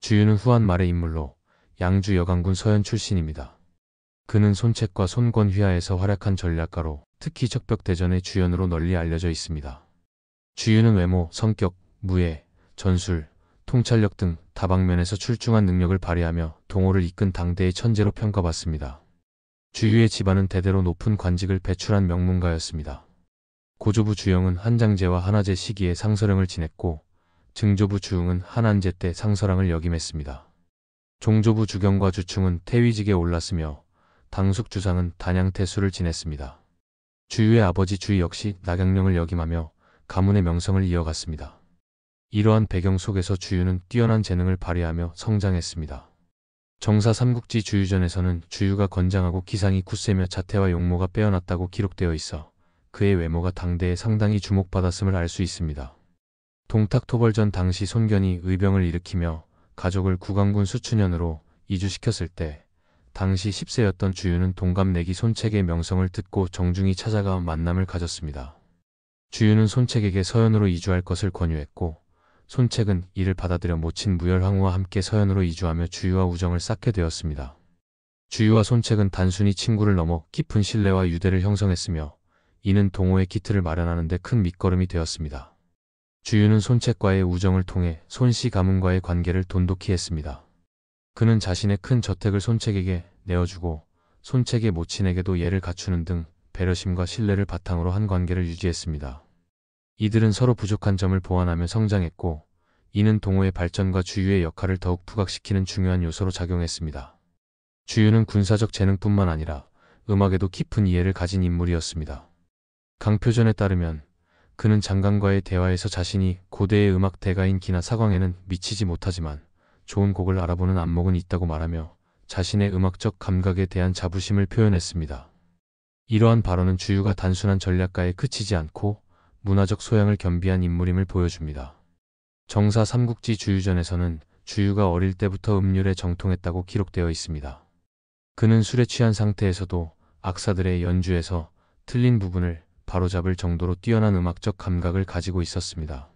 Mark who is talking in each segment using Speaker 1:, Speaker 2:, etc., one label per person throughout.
Speaker 1: 주유는 후한 말의 인물로 양주 여강군 서현 출신입니다. 그는 손책과 손권 휘하에서 활약한 전략가로 특히 적벽대전의 주연으로 널리 알려져 있습니다. 주유는 외모, 성격, 무예, 전술, 통찰력 등 다방면에서 출중한 능력을 발휘하며 동호를 이끈 당대의 천재로 평가받습니다. 주유의 집안은 대대로 높은 관직을 배출한 명문가였습니다. 고조부 주영은 한장제와 한화제 시기에 상서령을 지냈고 증조부 주흥은 한안제 때 상서랑을 역임했습니다. 종조부 주경과 주충은 태위직에 올랐으며 당숙 주상은 단양태수를 지냈습니다. 주유의 아버지 주희 역시 낙양령을 역임하며 가문의 명성을 이어갔습니다. 이러한 배경 속에서 주유는 뛰어난 재능을 발휘하며 성장했습니다. 정사 삼국지 주유전에서는 주유가 건장하고 기상이 굳세며 자태와 용모가 빼어났다고 기록되어 있어 그의 외모가 당대에 상당히 주목받았음을 알 수 있습니다. 동탁토벌전 당시 손견이 의병을 일으키며 가족을 구강군 수춘현으로 이주시켰을 때 당시 10세였던 주유는 동갑내기 손책의 명성을 듣고 정중히 찾아가 만남을 가졌습니다. 주유는 손책에게 서현으로 이주할 것을 권유했고 손책은 이를 받아들여 모친 무열황후와 함께 서현으로 이주하며 주유와 우정을 쌓게 되었습니다. 주유와 손책은 단순히 친구를 넘어 깊은 신뢰와 유대를 형성했으며 이는 동호의 기틀을 마련하는 데 큰 밑거름이 되었습니다. 주유는 손책과의 우정을 통해 손씨 가문과의 관계를 돈독히 했습니다. 그는 자신의 큰 저택을 손책에게 내어주고 손책의 모친에게도 예를 갖추는 등 배려심과 신뢰를 바탕으로 한 관계를 유지했습니다. 이들은 서로 부족한 점을 보완하며 성장했고 이는 동호의 발전과 주유의 역할을 더욱 부각시키는 중요한 요소로 작용했습니다. 주유는 군사적 재능뿐만 아니라 음악에도 깊은 이해를 가진 인물이었습니다. 강표전에 따르면 그는 장관과의 대화에서 자신이 고대의 음악 대가인 기나 사광에는 미치지 못하지만 좋은 곡을 알아보는 안목은 있다고 말하며 자신의 음악적 감각에 대한 자부심을 표현했습니다. 이러한 발언은 주유가 단순한 전략가에 그치지 않고 문화적 소양을 겸비한 인물임을 보여줍니다. 정사 삼국지 주유전에서는 주유가 어릴 때부터 음률에 정통했다고 기록되어 있습니다. 그는 술에 취한 상태에서도 악사들의 연주에서 틀린 부분을 바로잡을 정도로 뛰어난 음악적 감각을 가지고 있었습니다.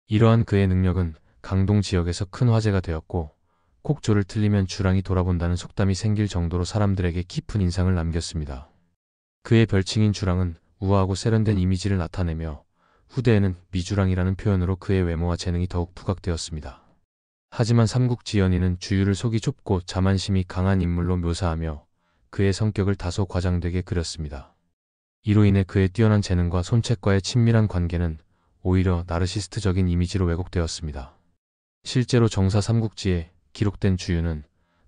Speaker 1: 이러한 그의 능력은 강동 지역에서 큰 화제가 되었고 곡조를 틀리면 주랑이 돌아본다는 속담이 생길 정도로 사람들에게 깊은 인상을 남겼습니다. 그의 별칭인 주랑은 우아하고 세련된 이미지를 나타내며 후대에는 미주랑이라는 표현으로 그의 외모와 재능이 더욱 부각되었습니다. 하지만 삼국지연의는 주유를 속이 좁고 자만심이 강한 인물로 묘사하며 그의 성격을 다소 과장되게 그렸습니다. 이로 인해 그의 뛰어난 재능과 손책과의 친밀한 관계는 오히려 나르시스트적인 이미지로 왜곡되었습니다. 실제로 정사 삼국지에 기록된 주유는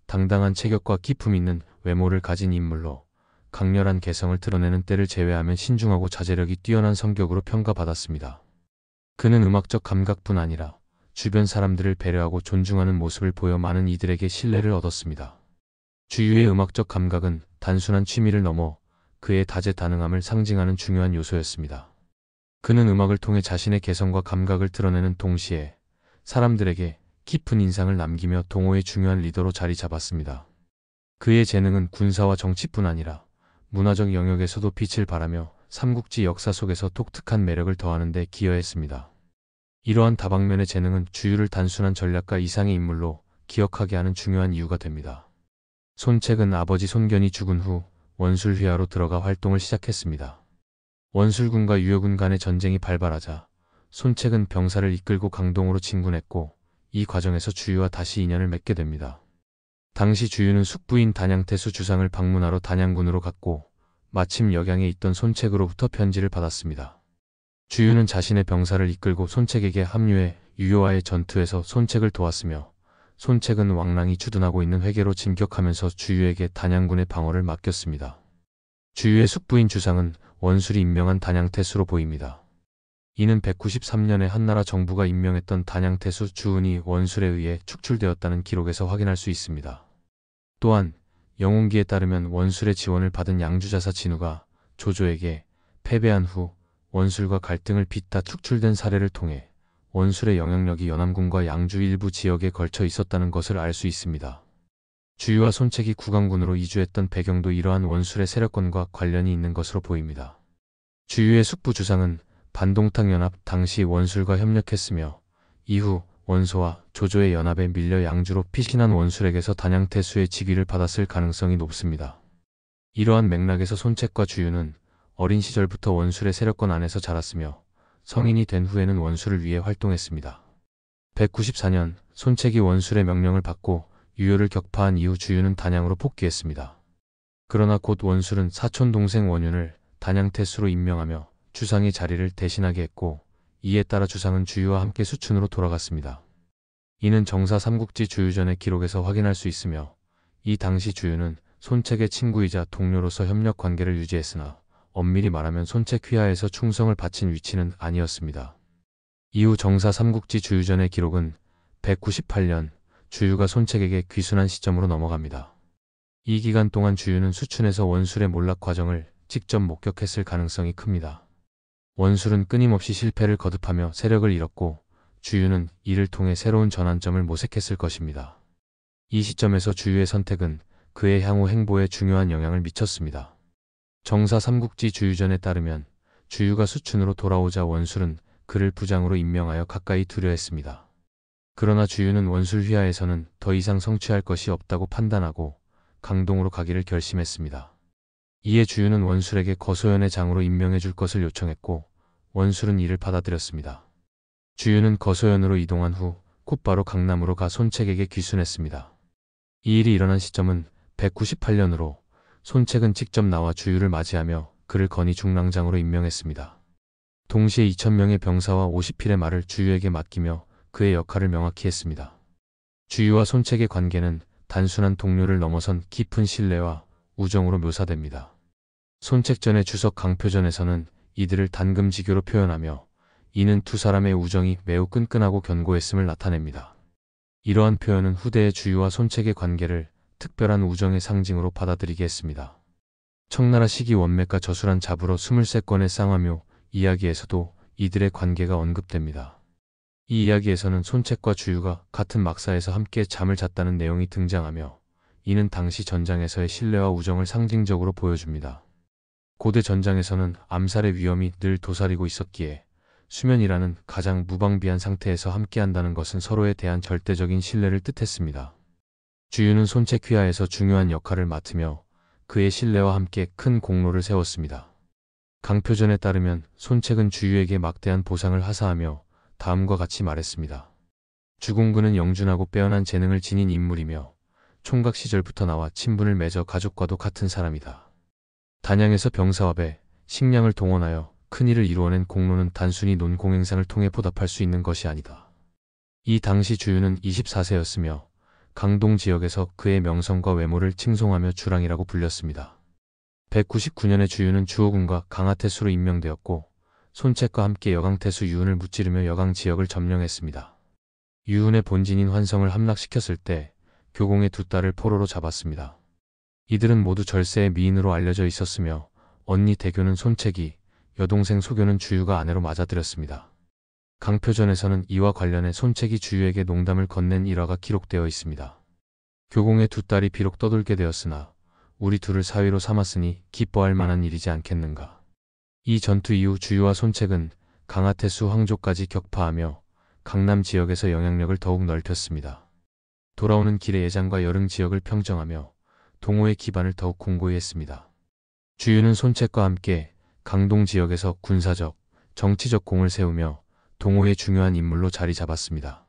Speaker 1: 당당한 체격과 기품 있는 외모를 가진 인물로 강렬한 개성을 드러내는 때를 제외하면 신중하고 자제력이 뛰어난 성격으로 평가받았습니다. 그는 음악적 감각뿐 아니라 주변 사람들을 배려하고 존중하는 모습을 보여 많은 이들에게 신뢰를 얻었습니다. 주유의 음악적 감각은 단순한 취미를 넘어 그의 다재다능함을 상징하는 중요한 요소였습니다. 그는 음악을 통해 자신의 개성과 감각을 드러내는 동시에 사람들에게 깊은 인상을 남기며 동호의 중요한 리더로 자리 잡았습니다. 그의 재능은 군사와 정치뿐 아니라 문화적 영역에서도 빛을 발하며 삼국지 역사 속에서 독특한 매력을 더하는 데 기여했습니다. 이러한 다방면의 재능은 주유를 단순한 전략가 이상의 인물로 기억하게 하는 중요한 이유가 됩니다. 손책은 아버지 손견이 죽은 후 원술휘하로 들어가 활동을 시작했습니다. 원술군과 유효군 간의 전쟁이 발발하자 손책은 병사를 이끌고 강동으로 진군했고 이 과정에서 주유와 다시 인연을 맺게 됩니다. 당시 주유는 숙부인 단양태수 주상을 방문하러 단양군으로 갔고 마침 역양에 있던 손책으로부터 편지를 받았습니다. 주유는 자신의 병사를 이끌고 손책에게 합류해 유효와의 전투에서 손책을 도왔으며 손책은 왕랑이 주둔하고 있는 회계로 진격하면서 주유에게 단양군의 방어를 맡겼습니다. 주유의 숙부인 주상은 원술이 임명한 단양태수로 보입니다. 이는 193년에 한나라 정부가 임명했던 단양태수 주은이 원술에 의해 축출되었다는 기록에서 확인할 수 있습니다. 또한 영웅기에 따르면 원술의 지원을 받은 양주자사 진우가 조조에게 패배한 후 원술과 갈등을 빚다 축출된 사례를 통해 원술의 영향력이 연암군과 양주 일부 지역에 걸쳐 있었다는 것을 알 수 있습니다. 주유와 손책이 구강군으로 이주했던 배경도 이러한 원술의 세력권과 관련이 있는 것으로 보입니다. 주유의 숙부 주상은 반동탁 연합 당시 원술과 협력했으며 이후 원소와 조조의 연합에 밀려 양주로 피신한 원술에게서 단양태수의 직위를 받았을 가능성이 높습니다. 이러한 맥락에서 손책과 주유는 어린 시절부터 원술의 세력권 안에서 자랐으며 성인이 된 후에는 원술을 위해 활동했습니다. 194년 손책이 원술의 명령을 받고 유효를 격파한 이후 주유는 단양으로 복귀했습니다. 그러나 곧 원술은 사촌 동생 원윤을 단양태수로 임명하며 주상의 자리를 대신하게 했고, 이에 따라 주상은 주유와 함께 수춘으로 돌아갔습니다. 이는 정사 삼국지 주유전의 기록에서 확인할 수 있으며, 이 당시 주유는 손책의 친구이자 동료로서 협력 관계를 유지했으나 엄밀히 말하면 손책 휘하에서 충성을 바친 위치는 아니었습니다. 이후 정사 삼국지 주유전의 기록은 198년 주유가 손책에게 귀순한 시점으로 넘어갑니다. 이 기간 동안 주유는 수춘에서 원술의 몰락 과정을 직접 목격했을 가능성이 큽니다. 원술은 끊임없이 실패를 거듭하며 세력을 잃었고, 주유는 이를 통해 새로운 전환점을 모색했을 것입니다. 이 시점에서 주유의 선택은 그의 향후 행보에 중요한 영향을 미쳤습니다. 정사 삼국지 주유전에 따르면 주유가 수춘으로 돌아오자 원술은 그를 부장으로 임명하여 가까이 두려 했습니다. 그러나 주유는 원술 휘하에서는 더 이상 성취할 것이 없다고 판단하고 강동으로 가기를 결심했습니다. 이에 주유는 원술에게 거소연의 장으로 임명해 줄 것을 요청했고, 원술은 이를 받아들였습니다. 주유는 거소연으로 이동한 후 곧바로 강남으로 가 손책에게 귀순했습니다. 이 일이 일어난 시점은 198년으로 손책은 직접 나와 주유를 맞이하며 그를 건의 중랑장으로 임명했습니다. 동시에 2000명의 병사와 50필의 말을 주유에게 맡기며 그의 역할을 명확히 했습니다. 주유와 손책의 관계는 단순한 동료를 넘어선 깊은 신뢰와 우정으로 묘사됩니다. 손책전의 주석 강표전에서는 이들을 단금지교로 표현하며, 이는 두 사람의 우정이 매우 끈끈하고 견고했음을 나타냅니다. 이러한 표현은 후대의 주유와 손책의 관계를 특별한 우정의 상징으로 받아들이게 했습니다. 청나라 시기 원맥과 저술한 자부로 23건의 쌍화묘 이야기에서도 이들의 관계가 언급됩니다. 이 이야기에서는 손책과 주유가 같은 막사에서 함께 잠을 잤다는 내용이 등장하며, 이는 당시 전장에서의 신뢰와 우정을 상징적으로 보여줍니다. 고대 전장에서는 암살의 위험이 늘 도사리고 있었기에 수면이라는 가장 무방비한 상태에서 함께한다는 것은 서로에 대한 절대적인 신뢰를 뜻했습니다. 주유는 손책 휘하에서 중요한 역할을 맡으며 그의 신뢰와 함께 큰 공로를 세웠습니다. 강표전에 따르면 손책은 주유에게 막대한 보상을 하사하며 다음과 같이 말했습니다. 주공군은 영준하고 빼어난 재능을 지닌 인물이며 총각 시절부터 나와 친분을 맺어 가족과도 같은 사람이다. 단양에서 병사와 식량을 동원하여 큰일을 이루어낸 공로는 단순히 논공행상을 통해 보답할 수 있는 것이 아니다. 이 당시 주유는 24세였으며 강동 지역에서 그의 명성과 외모를 칭송하며 주랑이라고 불렸습니다. 199년에 주유는 주호군과 강하태수로 임명되었고, 손책과 함께 여강태수 유훈을 무찌르며 여강 지역을 점령했습니다. 유훈의 본진인 환성을 함락시켰을 때 교공의 두 딸을 포로로 잡았습니다. 이들은 모두 절세의 미인으로 알려져 있었으며 언니 대교는 손책이, 여동생 소교는 주유가 아내로 맞아들였습니다. 강표전에서는 이와 관련해 손책이 주유에게 농담을 건넨 일화가 기록되어 있습니다. 교공의 두 딸이 비록 떠돌게 되었으나 우리 둘을 사위로 삼았으니 기뻐할 만한 일이지 않겠는가. 이 전투 이후 주유와 손책은 강하태수 황조까지 격파하며 강남 지역에서 영향력을 더욱 넓혔습니다. 돌아오는 길에 예장과 여릉 지역을 평정하며 동호의 기반을 더욱 공고히 했습니다. 주유는 손책과 함께 강동 지역에서 군사적, 정치적 공을 세우며 동호의 중요한 인물로 자리 잡았습니다.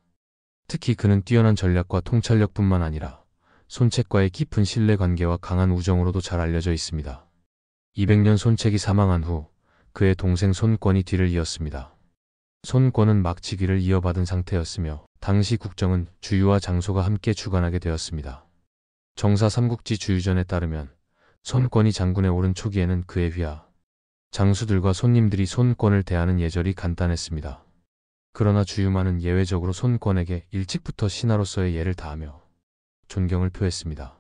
Speaker 1: 특히 그는 뛰어난 전략과 통찰력뿐만 아니라 손책과의 깊은 신뢰관계와 강한 우정으로도 잘 알려져 있습니다. 200년 손책이 사망한 후 그의 동생 손권이 뒤를 이었습니다. 손권은 막치기를 이어받은 상태였으며 당시 국정은 주유와 장소가 함께 주관하게 되었습니다. 정사 삼국지 주유전에 따르면 손권이 장군에 오른 초기에는 그의 휘하, 장수들과 손님들이 손권을 대하는 예절이 간단했습니다. 그러나 주유만은 예외적으로 손권에게 일찍부터 신하로서의 예를 다하며 존경을 표했습니다.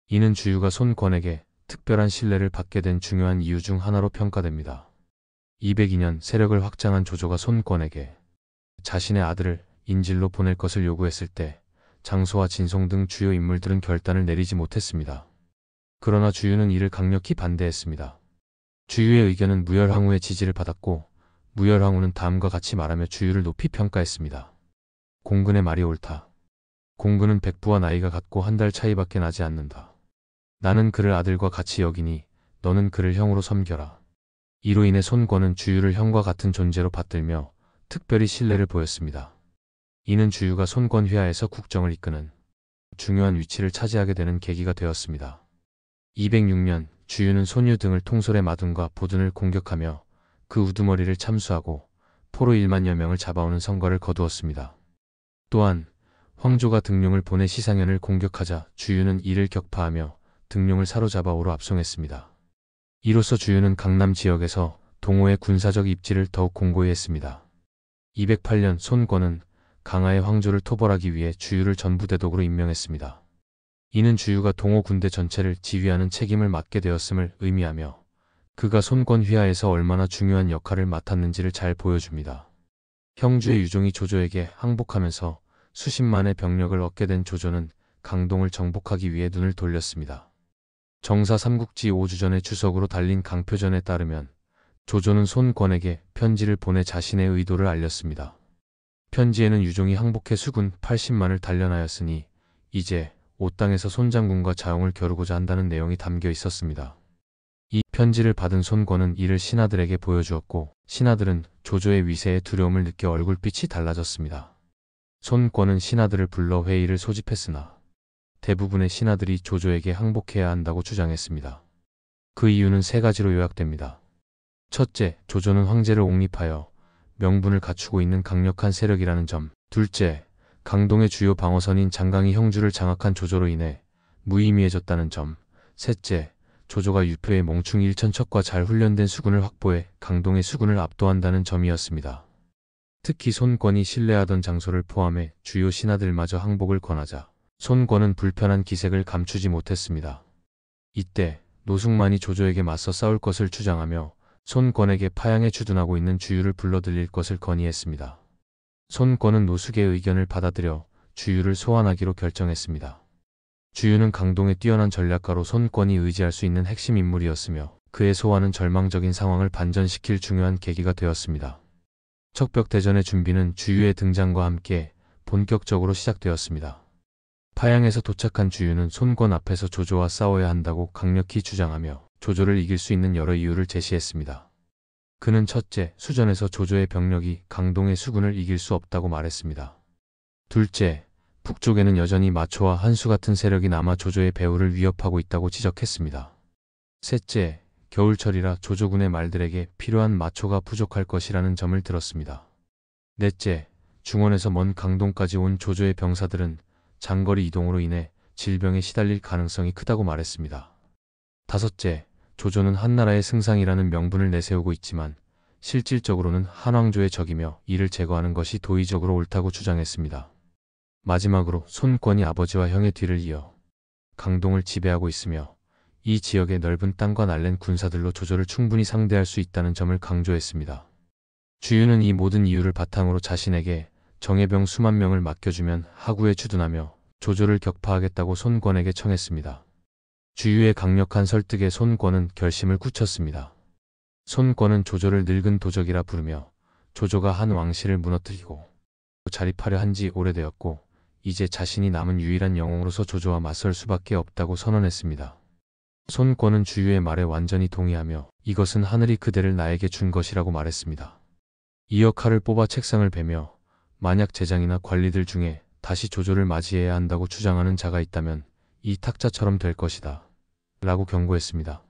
Speaker 1: 이는 주유가 손권에게 특별한 신뢰를 받게 된 중요한 이유 중 하나로 평가됩니다. 202년 세력을 확장한 조조가 손권에게 자신의 아들을 인질로 보낼 것을 요구했을 때 장소와 진송 등 주요 인물들은 결단을 내리지 못했습니다. 그러나 주유는 이를 강력히 반대했습니다. 주유의 의견은 무열항우의 지지를 받았고 무열항우는 다음과 같이 말하며 주유를 높이 평가했습니다. 공근의 말이 옳다. 공근은 백부와 나이가 같고 한 달 차이밖에 나지 않는다. 나는 그를 아들과 같이 여기니 너는 그를 형으로 섬겨라. 이로 인해 손권은 주유를 형과 같은 존재로 받들며 특별히 신뢰를 보였습니다. 이는 주유가 손권 휘하에서 국정을 이끄는 중요한 위치를 차지하게 되는 계기가 되었습니다. 206년 주유는 손유 등을 통솔해 마둔과 보든을 공격하며 그 우두머리를 참수하고 포로 1만여 명을 잡아오는 성과를 거두었습니다. 또한 황조가 등룡을 보내 시상현을 공격하자 주유는 이를 격파하며 등룡을 사로잡아 오로 압송했습니다. 이로써 주유는 강남 지역에서 동호의 군사적 입지를 더욱 공고히 했습니다. 208년 손권은 강하의 황조를 토벌하기 위해 주유를 전부대독으로 임명했습니다. 이는 주유가 동호 군대 전체를 지휘하는 책임을 맡게 되었음을 의미하며 그가 손권 휘하에서 얼마나 중요한 역할을 맡았는지를 잘 보여줍니다. 형주의 유종이 조조에게 항복하면서 수십만의 병력을 얻게 된 조조는 강동을 정복하기 위해 눈을 돌렸습니다. 정사 삼국지 5주전의 주석으로 달린 강표전에 따르면 조조는 손권에게 편지를 보내 자신의 의도를 알렸습니다. 편지에는 유종이 항복해 수군 80만을 단련하였으니 이제 옷땅에서 손장군과 자용을 겨루고자 한다는 내용이 담겨 있었습니다. 이 편지를 받은 손권은 이를 신하들에게 보여주었고 신하들은 조조의 위세에 두려움을 느껴 얼굴빛이 달라졌습니다. 손권은 신하들을 불러 회의를 소집했으나 대부분의 신하들이 조조에게 항복해야 한다고 주장했습니다. 그 이유는 세 가지로 요약됩니다. 첫째, 조조는 황제를 옹립하여 명분을 갖추고 있는 강력한 세력이라는 점. 둘째, 강동의 주요 방어선인 장강이 형주를 장악한 조조로 인해 무의미해졌다는 점. 셋째, 조조가 유표의 몽충 1천척과 잘 훈련된 수군을 확보해 강동의 수군을 압도한다는 점이었습니다. 특히 손권이 신뢰하던 장소를 포함해 주요 신하들마저 항복을 권하자 손권은 불편한 기색을 감추지 못했습니다. 이때 노숙만이 조조에게 맞서 싸울 것을 주장하며 손권에게 파양에 주둔하고 있는 주유를 불러들일 것을 건의했습니다. 손권은 노숙의 의견을 받아들여 주유를 소환하기로 결정했습니다. 주유는 강동의 뛰어난 전략가로 손권이 의지할 수 있는 핵심 인물이었으며 그의 소환은 절망적인 상황을 반전시킬 중요한 계기가 되었습니다. 척벽대전의 준비는 주유의 등장과 함께 본격적으로 시작되었습니다. 파양에서 도착한 주유는 손권 앞에서 조조와 싸워야 한다고 강력히 주장하며 조조를 이길 수 있는 여러 이유를 제시했습니다. 그는 첫째, 수전에서 조조의 병력이 강동의 수군을 이길 수 없다고 말했습니다. 둘째, 북쪽에는 여전히 마초와 한수 같은 세력이 남아 조조의 배후를 위협하고 있다고 지적했습니다. 셋째, 겨울철이라 조조군의 말들에게 필요한 마초가 부족할 것이라는 점을 들었습니다. 넷째, 중원에서 먼 강동까지 온 조조의 병사들은 장거리 이동으로 인해 질병에 시달릴 가능성이 크다고 말했습니다. 다섯째, 조조는 한나라의 승상이라는 명분을 내세우고 있지만 실질적으로는 한왕조의 적이며 이를 제거하는 것이 도의적으로 옳다고 주장했습니다. 마지막으로 손권이 아버지와 형의 뒤를 이어 강동을 지배하고 있으며 이 지역의 넓은 땅과 날랜 군사들로 조조를 충분히 상대할 수 있다는 점을 강조했습니다. 주유는 이 모든 이유를 바탕으로 자신에게 정예병 수만 명을 맡겨주면 하구에 주둔하며 조조를 격파하겠다고 손권에게 청했습니다. 주유의 강력한 설득에 손권은 결심을 굳혔습니다. 손권은 조조를 늙은 도적이라 부르며 조조가 한 왕실을 무너뜨리고 자립하려 한 지 오래되었고 이제 자신이 남은 유일한 영웅으로서 조조와 맞설 수밖에 없다고 선언했습니다. 손권은 주유의 말에 완전히 동의하며 이것은 하늘이 그대를 나에게 준 것이라고 말했습니다. 이어 칼을 뽑아 책상을 베며 만약 제장이나 관리들 중에 다시 조조를 맞이해야 한다고 주장하는 자가 있다면 이 탁자처럼 될 것이다 라고 경고했습니다.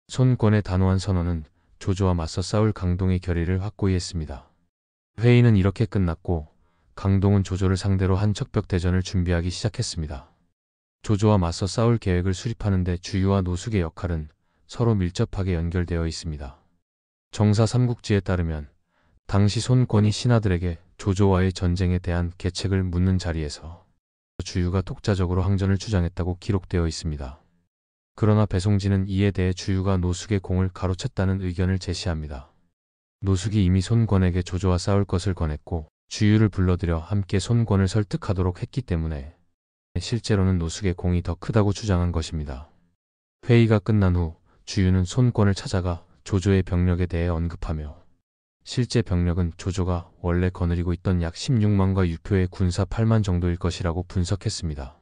Speaker 1: 손권의 단호한 선언은 조조와 맞서 싸울 강동의 결의를 확고히 했습니다. 회의는 이렇게 끝났고 강동은 조조를 상대로 한 척벽대전을 준비하기 시작했습니다. 조조와 맞서 싸울 계획을 수립하는 데 주유와 노숙의 역할은 서로 밀접하게 연결되어 있습니다. 정사 삼국지에 따르면 당시 손권이 신하들에게 조조와의 전쟁에 대한 계책을 묻는 자리에서 주유가 독자적으로 항전을 주장했다고 기록되어 있습니다. 그러나 배송진은 이에 대해 주유가 노숙의 공을 가로챘다는 의견을 제시합니다. 노숙이 이미 손권에게 조조와 싸울 것을 권했고 주유를 불러들여 함께 손권을 설득하도록 했기 때문에 실제로는 노숙의 공이 더 크다고 주장한 것입니다. 회의가 끝난 후 주유는 손권을 찾아가 조조의 병력에 대해 언급하며 실제 병력은 조조가 원래 거느리고 있던 약 16만과 유표의 군사 8만 정도일 것이라고 분석했습니다.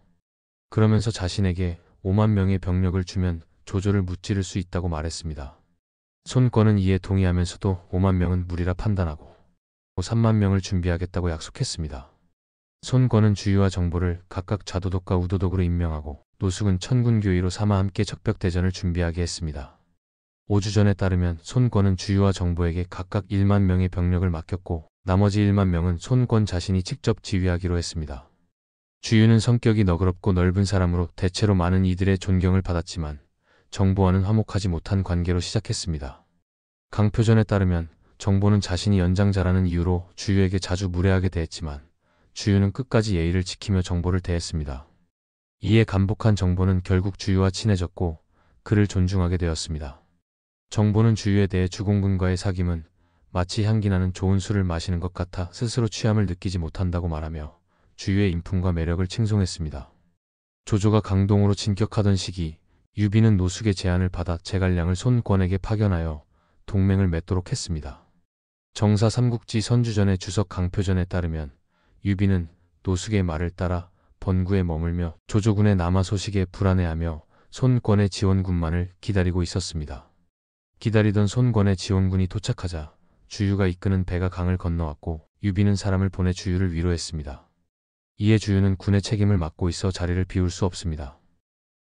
Speaker 1: 그러면서 자신에게 5만 명의 병력을 주면 조조를 무찌를 수 있다고 말했습니다. 손권은 이에 동의하면서도 5만 명은 무리라 판단하고 3만 명을 준비하겠다고 약속했습니다. 손권은 주유와 정보를 각각 좌도독과 우도독으로 임명하고 노숙은 천군교의로 삼아 함께 적벽대전을 준비하게 했습니다. 오주전에 따르면 손권은 주유와 정보에게 각각 1만 명의 병력을 맡겼고 나머지 1만 명은 손권 자신이 직접 지휘하기로 했습니다. 주유는 성격이 너그럽고 넓은 사람으로 대체로 많은 이들의 존경을 받았지만 정보와는 화목하지 못한 관계로 시작했습니다. 강표전에 따르면 정보는 자신이 연장자라는 이유로 주유에게 자주 무례하게 대했지만 주유는 끝까지 예의를 지키며 정보를 대했습니다. 이에 감복한 정보는 결국 주유와 친해졌고 그를 존중하게 되었습니다. 정보는 주유에 대해 주공군과의 사귐은 마치 향기나는 좋은 술을 마시는 것 같아 스스로 취함을 느끼지 못한다고 말하며 주유의 인품과 매력을 칭송했습니다. 조조가 강동으로 진격하던 시기 유비는 노숙의 제안을 받아 제갈량을 손권에게 파견하여 동맹을 맺도록 했습니다. 정사 삼국지 선주전의 주석 강표전에 따르면 유비는 노숙의 말을 따라 번구에 머물며 조조군의 남하 소식에 불안해하며 손권의 지원군만을 기다리고 있었습니다. 기다리던 손권의 지원군이 도착하자 주유가 이끄는 배가 강을 건너왔고 유비는 사람을 보내 주유를 위로했습니다. 이에 주유는 군의 책임을 맡고 있어 자리를 비울 수 없습니다.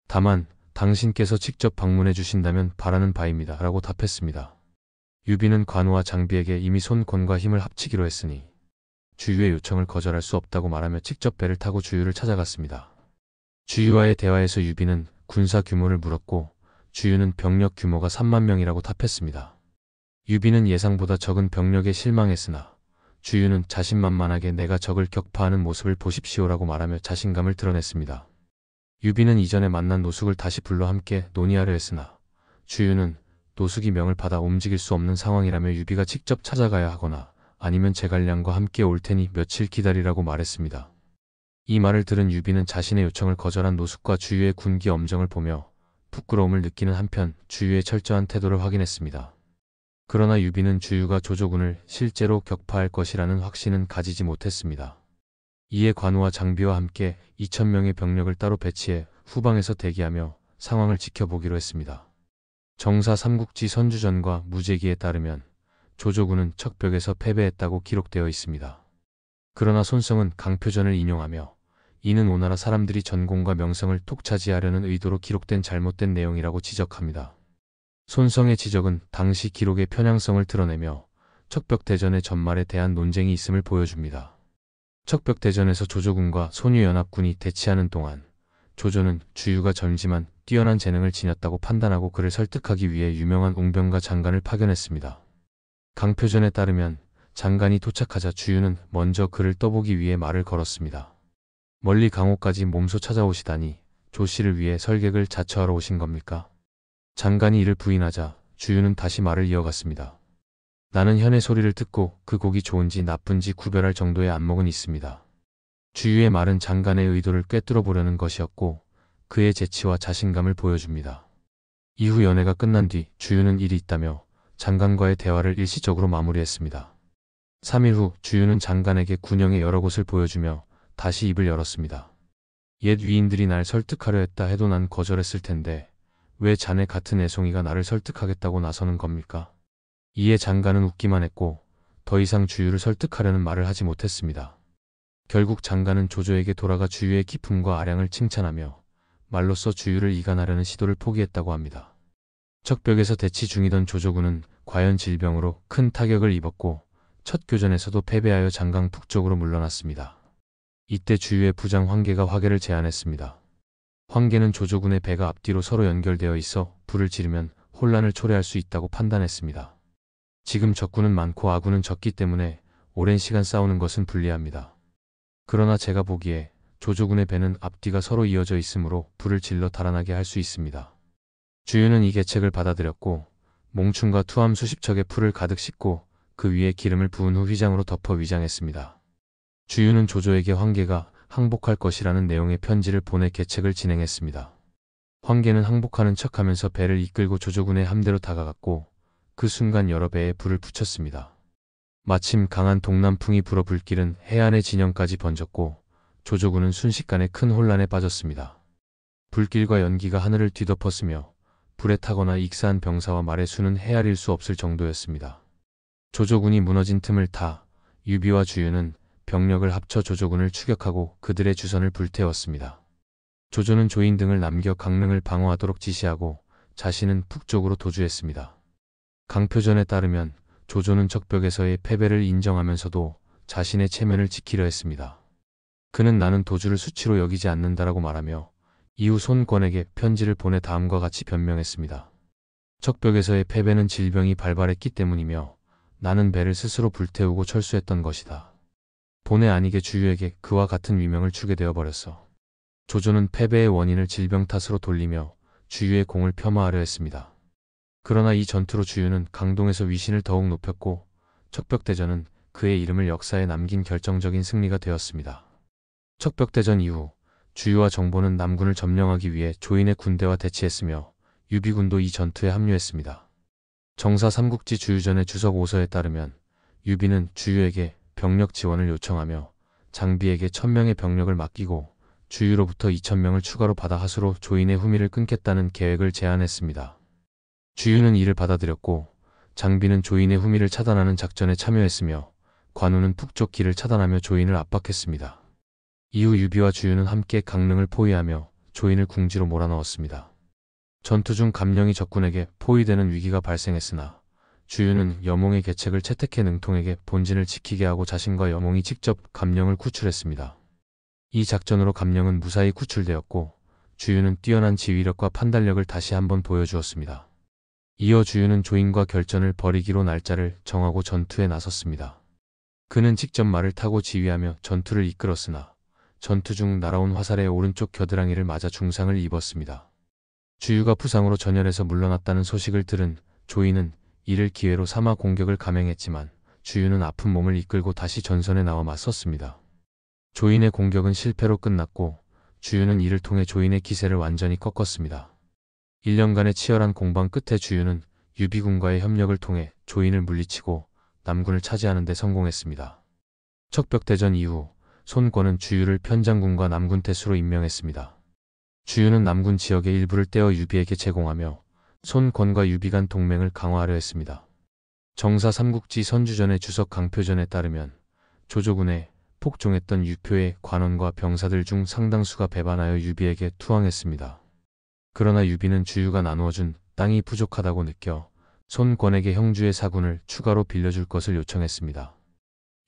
Speaker 1: 다만 당신께서 직접 방문해 주신다면 바라는 바입니다 라고 답했습니다. 유비는 관우와 장비에게 이미 손권과 힘을 합치기로 했으니 주유의 요청을 거절할 수 없다고 말하며 직접 배를 타고 주유를 찾아갔습니다. 주유와의 대화에서 유비는 군사 규모를 물었고 주유는 병력 규모가 3만 명이라고 답했습니다. 유비는 예상보다 적은 병력에 실망했으나 주유는 자신만만하게 내가 적을 격파하는 모습을 보십시오라고 말하며 자신감을 드러냈습니다. 유비는 이전에 만난 노숙을 다시 불러 함께 논의하려 했으나 주유는 노숙이 명을 받아 움직일 수 없는 상황이라며 유비가 직접 찾아가야 하거나 아니면 제갈량과 함께 올 테니 며칠 기다리라고 말했습니다. 이 말을 들은 유비는 자신의 요청을 거절한 노숙과 주유의 군기 엄정을 보며 부끄러움을 느끼는 한편 주유의 철저한 태도를 확인했습니다. 그러나 유비는 주유가 조조군을 실제로 격파할 것이라는 확신은 가지지 못했습니다. 이에 관우와 장비와 함께 2,000명의 병력을 따로 배치해 후방에서 대기하며 상황을 지켜보기로 했습니다. 정사 삼국지 선주전과 무제기에 따르면 조조군은 척벽에서 패배했다고 기록되어 있습니다. 그러나 손성은 강표전을 인용하며 이는 오나라 사람들이 전공과 명성을 독차지하려는 의도로 기록된 잘못된 내용이라고 지적합니다. 손성의 지적은 당시 기록의 편향성을 드러내며 척벽대전의 전말에 대한 논쟁이 있음을 보여줍니다. 척벽대전에서 조조군과 손유연합군이 대치하는 동안 조조는 주유가 젊지만 뛰어난 재능을 지녔다고 판단하고 그를 설득하기 위해 유명한 웅병가 장관을 파견했습니다. 강표전에 따르면 장관이 도착하자 주유는 먼저 그를 떠보기 위해 말을 걸었습니다. 멀리 강호까지 몸소 찾아오시다니 조씨를 위해 설객을 자처하러 오신 겁니까? 장관이 이를 부인하자 주유는 다시 말을 이어갔습니다. 나는 현의 소리를 듣고 그 곡이 좋은지 나쁜지 구별할 정도의 안목은 있습니다. 주유의 말은 장관의 의도를 꿰뚫어 보려는 것이었고 그의 재치와 자신감을 보여줍니다. 이후 연회가 끝난 뒤 주유는 일이 있다며 장관과의 대화를 일시적으로 마무리했습니다. 3일 후 주유는 장관에게 군영의 여러 곳을 보여주며 다시 입을 열었습니다. 옛 위인들이 날 설득하려 했다 해도 난 거절했을 텐데 왜 자네 같은 애송이가 나를 설득하겠다고 나서는 겁니까? 이에 장관은 웃기만 했고 더 이상 주유를 설득하려는 말을 하지 못했습니다. 결국 장관은 조조에게 돌아가 주유의 기품과 아량을 칭찬하며 말로써 주유를 이간하려는 시도를 포기했다고 합니다. 척벽에서 대치 중이던 조조군은 과연 질병으로 큰 타격을 입었고 첫 교전에서도 패배하여 장강 북쪽으로 물러났습니다. 이때 주유의 부장 황계가 화계를 제안했습니다. 황계는 조조군의 배가 앞뒤로 서로 연결되어 있어 불을 지르면 혼란을 초래할 수 있다고 판단했습니다. 지금 적군은 많고 아군은 적기 때문에 오랜 시간 싸우는 것은 불리합니다. 그러나 제가 보기에 조조군의 배는 앞뒤가 서로 이어져 있으므로 불을 질러 달아나게 할 수 있습니다. 주유는 이 계책을 받아들였고 몽충과 투함 수십 척의 풀을 가득 싣고 그 위에 기름을 부은 후 휘장으로 덮어 위장했습니다. 주유는 조조에게 황계가 항복할 것이라는 내용의 편지를 보내 계책을 진행했습니다. 황계는 항복하는 척하면서 배를 이끌고 조조군의 함대로 다가갔고 그 순간 여러 배에 불을 붙였습니다. 마침 강한 동남풍이 불어 불길은 해안의 진영까지 번졌고 조조군은 순식간에 큰 혼란에 빠졌습니다. 불길과 연기가 하늘을 뒤덮었으며 불에 타거나 익사한 병사와 말의 수는 헤아릴 수 없을 정도였습니다. 조조군이 무너진 틈을 타 유비와 주유는 병력을 합쳐 조조군을 추격하고 그들의 주선을 불태웠습니다. 조조는 조인 등을 남겨 강릉을 방어하도록 지시하고 자신은 북쪽으로 도주했습니다. 강표전에 따르면 조조는 적벽에서의 패배를 인정하면서도 자신의 체면을 지키려 했습니다. 그는 나는 도주를 수치로 여기지 않는다라고 말하며 이후 손권에게 편지를 보내 다음과 같이 변명했습니다. 적벽에서의 패배는 질병이 발발했기 때문이며 나는 배를 스스로 불태우고 철수했던 것이다. 본의 아니게 주유에게 그와 같은 위명을 주게 되어버렸어. 조조는 패배의 원인을 질병 탓으로 돌리며 주유의 공을 폄하하려 했습니다. 그러나 이 전투로 주유는 강동에서 위신을 더욱 높였고 척벽대전은 그의 이름을 역사에 남긴 결정적인 승리가 되었습니다. 척벽대전 이후 주유와 정보는 남군을 점령하기 위해 조인의 군대와 대치했으며 유비군도 이 전투에 합류했습니다. 정사 삼국지 주유전의 주석 오서에 따르면 유비는 주유에게 병력 지원을 요청하며 장비에게 1000명의 병력을 맡기고 주유로부터 2000명을 추가로 받아 하수로 조인의 후미를 끊겠다는 계획을 제안했습니다. 주유는 이를 받아들였고 장비는 조인의 후미를 차단하는 작전에 참여했으며 관우는 북쪽 길을 차단하며 조인을 압박했습니다. 이후 유비와 주유는 함께 강릉을 포위하며 조인을 궁지로 몰아넣었습니다. 전투 중 감령이 적군에게 포위되는 위기가 발생했으나 주유는 여몽의 계책을 채택해 능통에게 본진을 지키게 하고 자신과 여몽이 직접 감령을 구출했습니다. 이 작전으로 감령은 무사히 구출되었고 주유는 뛰어난 지휘력과 판단력을 다시 한번 보여주었습니다. 이어 주유는 조인과 결전을 벌이기로 날짜를 정하고 전투에 나섰습니다. 그는 직접 말을 타고 지휘하며 전투를 이끌었으나 전투 중 날아온 화살의 오른쪽 겨드랑이를 맞아 중상을 입었습니다. 주유가 부상으로 전열에서 물러났다는 소식을 들은 조인은 이를 기회로 삼아 공격을 감행했지만 주유는 아픈 몸을 이끌고 다시 전선에 나와 맞섰습니다. 조인의 공격은 실패로 끝났고 주유는 이를 통해 조인의 기세를 완전히 꺾었습니다. 1년간의 치열한 공방 끝에 주유는 유비군과의 협력을 통해 조인을 물리치고 남군을 차지하는 데 성공했습니다. 척벽대전 이후 손권은 주유를 편장군과 남군 태수로 임명했습니다. 주유는 남군 지역의 일부를 떼어 유비에게 제공하며 손권과 유비 간 동맹을 강화하려 했습니다. 정사 삼국지 선주전의 주석 강표전에 따르면 조조군에 폭종했던 유표의 관원과 병사들 중 상당수가 배반하여 유비에게 투항했습니다. 그러나 유비는 주유가 나누어준 땅이 부족하다고 느껴 손권에게 형주의 사군을 추가로 빌려줄 것을 요청했습니다.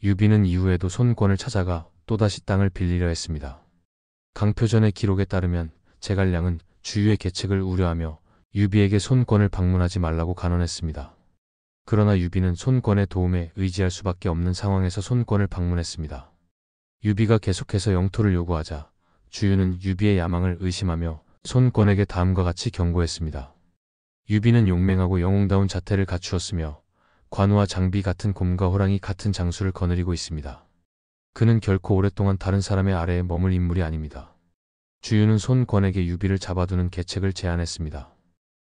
Speaker 1: 유비는 이후에도 손권을 찾아가 또다시 땅을 빌리려 했습니다. 강표전의 기록에 따르면 제갈량은 주유의 계책을 우려하며 유비에게 손권을 방문하지 말라고 간언했습니다. 그러나 유비는 손권의 도움에 의지할 수밖에 없는 상황에서 손권을 방문했습니다. 유비가 계속해서 영토를 요구하자 주유는 유비의 야망을 의심하며 손권에게 다음과 같이 경고했습니다. 유비는 용맹하고 영웅다운 자태를 갖추었으며 관우와 장비 같은 곰과 호랑이 같은 장수를 거느리고 있습니다. 그는 결코 오랫동안 다른 사람의 아래에 머물 인물이 아닙니다. 주유는 손권에게 유비를 잡아두는 계책을 제안했습니다.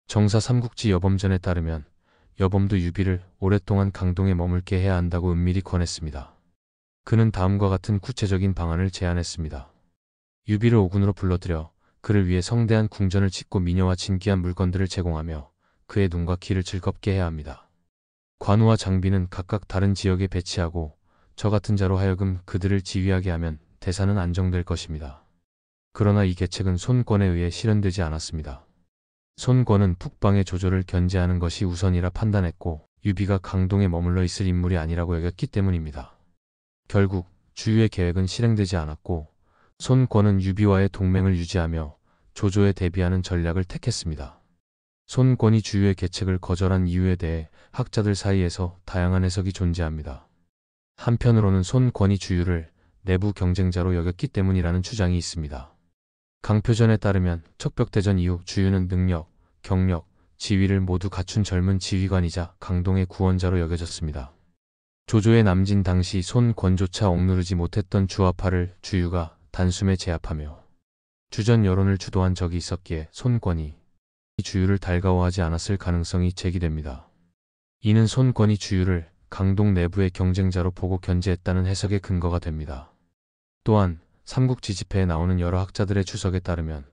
Speaker 1: 정사 삼국지 여범전에 따르면 여범도 유비를 오랫동안 강동에 머물게 해야 한다고 은밀히 권했습니다. 그는 다음과 같은 구체적인 방안을 제안했습니다. 유비를 오군으로 불러들여 그를 위해 성대한 궁전을 짓고 미녀와 진귀한 물건들을 제공하며 그의 눈과 귀를 즐겁게 해야 합니다. 관우와 장비는 각각 다른 지역에 배치하고 저 같은 자로 하여금 그들을 지휘하게 하면 대사는 안정될 것입니다. 그러나 이 계책은 손권에 의해 실현되지 않았습니다. 손권은 북방의 조조를 견제하는 것이 우선이라 판단했고 유비가 강동에 머물러 있을 인물이 아니라고 여겼기 때문입니다. 결국 주유의 계획은 실행되지 않았고 손권은 유비와의 동맹을 유지하며 조조에 대비하는 전략을 택했습니다. 손권이 주유의 계책을 거절한 이유에 대해 학자들 사이에서 다양한 해석이 존재합니다. 한편으로는 손권이 주유를 내부 경쟁자로 여겼기 때문이라는 주장이 있습니다. 강표전에 따르면 척벽대전 이후 주유는 능력, 경력, 지위를 모두 갖춘 젊은 지휘관이자 강동의 구원자로 여겨졌습니다. 조조의 남진 당시 손권조차 억누르지 못했던 주화파를 주유가 단숨에 제압하며 주전 여론을 주도한 적이 있었기에 손권이 주유를 달가워하지 않았을 가능성이 제기됩니다. 이는 손권이 주유를 강동 내부의 경쟁자로 보고 견제했다는 해석의 근거가 됩니다. 또한 삼국지지패에 나오는 여러 학자들의 주석에 따르면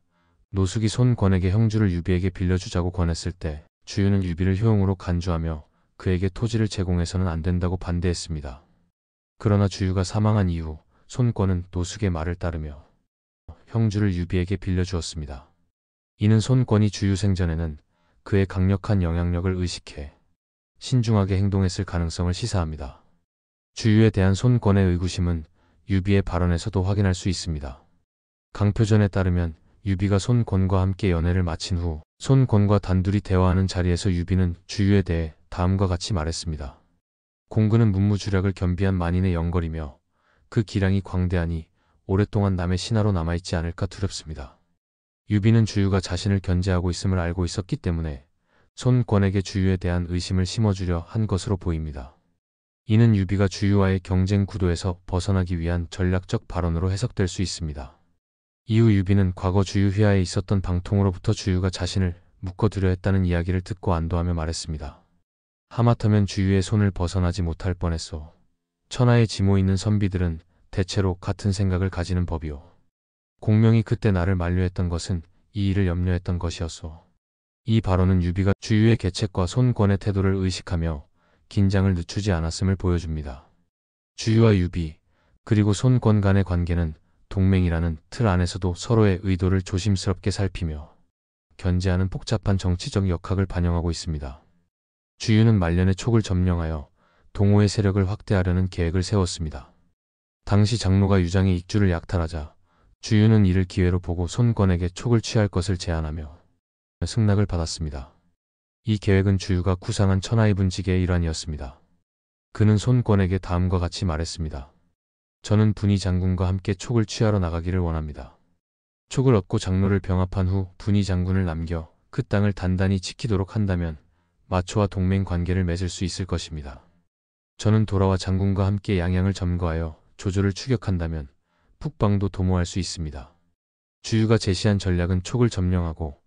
Speaker 1: 노숙이 손권에게 형주를 유비에게 빌려주자고 권했을 때 주유는 유비를 효용으로 간주하며 그에게 토지를 제공해서는 안 된다고 반대했습니다. 그러나 주유가 사망한 이후 손권은 노숙의 말을 따르며 형주를 유비에게 빌려주었습니다. 이는 손권이 주유 생전에는 그의 강력한 영향력을 의식해 신중하게 행동했을 가능성을 시사합니다. 주유에 대한 손권의 의구심은 유비의 발언에서도 확인할 수 있습니다. 강표전에 따르면 유비가 손권과 함께 연애를 마친 후 손권과 단둘이 대화하는 자리에서 유비는 주유에 대해 다음과 같이 말했습니다. 공군은 문무주력을 겸비한 만인의 영걸이며 그 기량이 광대하니 오랫동안 남의 신하로 남아있지 않을까 두렵습니다. 유비는 주유가 자신을 견제하고 있음을 알고 있었기 때문에 손권에게 주유에 대한 의심을 심어주려 한 것으로 보입니다. 이는 유비가 주유와의 경쟁 구도에서 벗어나기 위한 전략적 발언으로 해석될 수 있습니다. 이후 유비는 과거 주유 휘하에 있었던 방통으로부터 주유가 자신을 묶어두려 했다는 이야기를 듣고 안도하며 말했습니다. 하마터면 주유의 손을 벗어나지 못할 뻔했소. 천하에 지모 있는 선비들은 대체로 같은 생각을 가지는 법이오. 공명이 그때 나를 만류했던 것은 이 일을 염려했던 것이었소. 이 발언은 유비가 주유의 계책과 손권의 태도를 의식하며 긴장을 늦추지 않았음을 보여줍니다. 주유와 유비, 그리고 손권 간의 관계는 동맹이라는 틀 안에서도 서로의 의도를 조심스럽게 살피며 견제하는 복잡한 정치적 역학을 반영하고 있습니다. 주유는 말년에 촉을 점령하여 동호의 세력을 확대하려는 계획을 세웠습니다. 당시 장로가 유장의 익주를 약탈하자 주유는 이를 기회로 보고 손권에게 촉을 취할 것을 제안하며 승낙을 받았습니다. 이 계획은 주유가 구상한 천하의 분직의 일환이었습니다. 그는 손권에게 다음과 같이 말했습니다. 저는 분이 장군과 함께 촉을 취하러 나가기를 원합니다. 촉을 얻고 장로를 병합한 후 분이 장군을 남겨 그 땅을 단단히 지키도록 한다면 마초와 동맹 관계를 맺을 수 있을 것입니다. 저는 돌아와 장군과 함께 양양을 점거하여 조조를 추격한다면 북방도 도모할 수 있습니다. 주유가 제시한 전략은 촉을 점령하고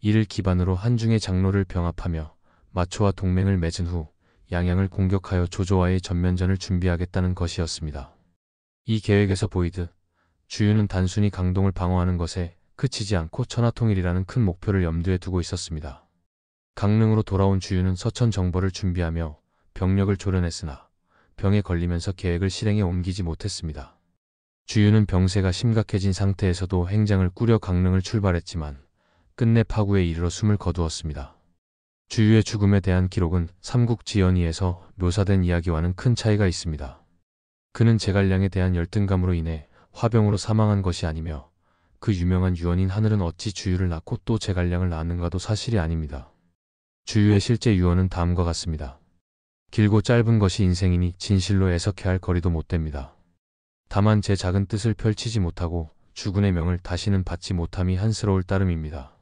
Speaker 1: 이를 기반으로 한중의 장로를 병합하며 마초와 동맹을 맺은 후 양양을 공격하여 조조와의 전면전을 준비하겠다는 것이었습니다. 이 계획에서 보이듯 주유는 단순히 강동을 방어하는 것에 그치지 않고 천하통일이라는 큰 목표를 염두에 두고 있었습니다. 강릉으로 돌아온 주유는 서천 정벌을 준비하며 병력을 조련했으나 병에 걸리면서 계획을 실행에 옮기지 못했습니다. 주유는 병세가 심각해진 상태에서도 행장을 꾸려 강릉을 출발했지만 끝내 파구에 이르러 숨을 거두었습니다. 주유의 죽음에 대한 기록은 삼국지연의에서 묘사된 이야기와는 큰 차이가 있습니다. 그는 제갈량에 대한 열등감으로 인해 화병으로 사망한 것이 아니며 그 유명한 유언인 하늘은 어찌 주유를 낳고 또 제갈량을 낳았는가도 사실이 아닙니다. 주유의 실제 유언은 다음과 같습니다. 길고 짧은 것이 인생이니 진실로 애석해 할 거리도 못 됩니다. 다만 제 작은 뜻을 펼치지 못하고 주군의 명을 다시는 받지 못함이 한스러울 따름입니다.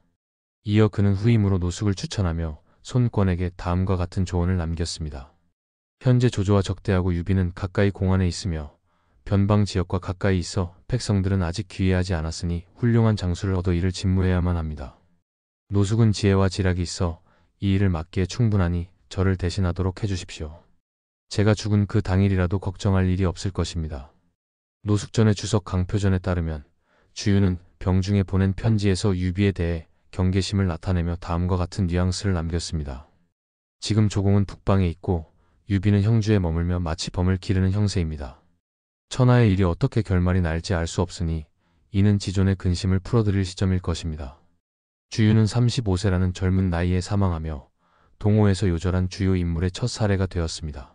Speaker 1: 이어 그는 후임으로 노숙을 추천하며 손권에게 다음과 같은 조언을 남겼습니다. 현재 조조와 적대하고 유비는 가까이 공안에 있으며 변방 지역과 가까이 있어 백성들은 아직 귀해하지 않았으니 훌륭한 장수를 얻어 이를 직무해야만 합니다. 노숙은 지혜와 지략이 있어 이 일을 맡기에 충분하니 저를 대신하도록 해주십시오. 제가 죽은 그 당일이라도 걱정할 일이 없을 것입니다. 노숙전의 주석 강표전에 따르면 주유는 병중에 보낸 편지에서 유비에 대해 경계심을 나타내며 다음과 같은 뉘앙스를 남겼습니다. 지금 조공은 북방에 있고 유비는 형주에 머물며 마치 범을 기르는 형세입니다. 천하의 일이 어떻게 결말이 날지 알 수 없으니 이는 지존의 근심을 풀어드릴 시점일 것입니다. 주유는 35세라는 젊은 나이에 사망하며 동호에서 요절한 주요 인물의 첫 사례가 되었습니다.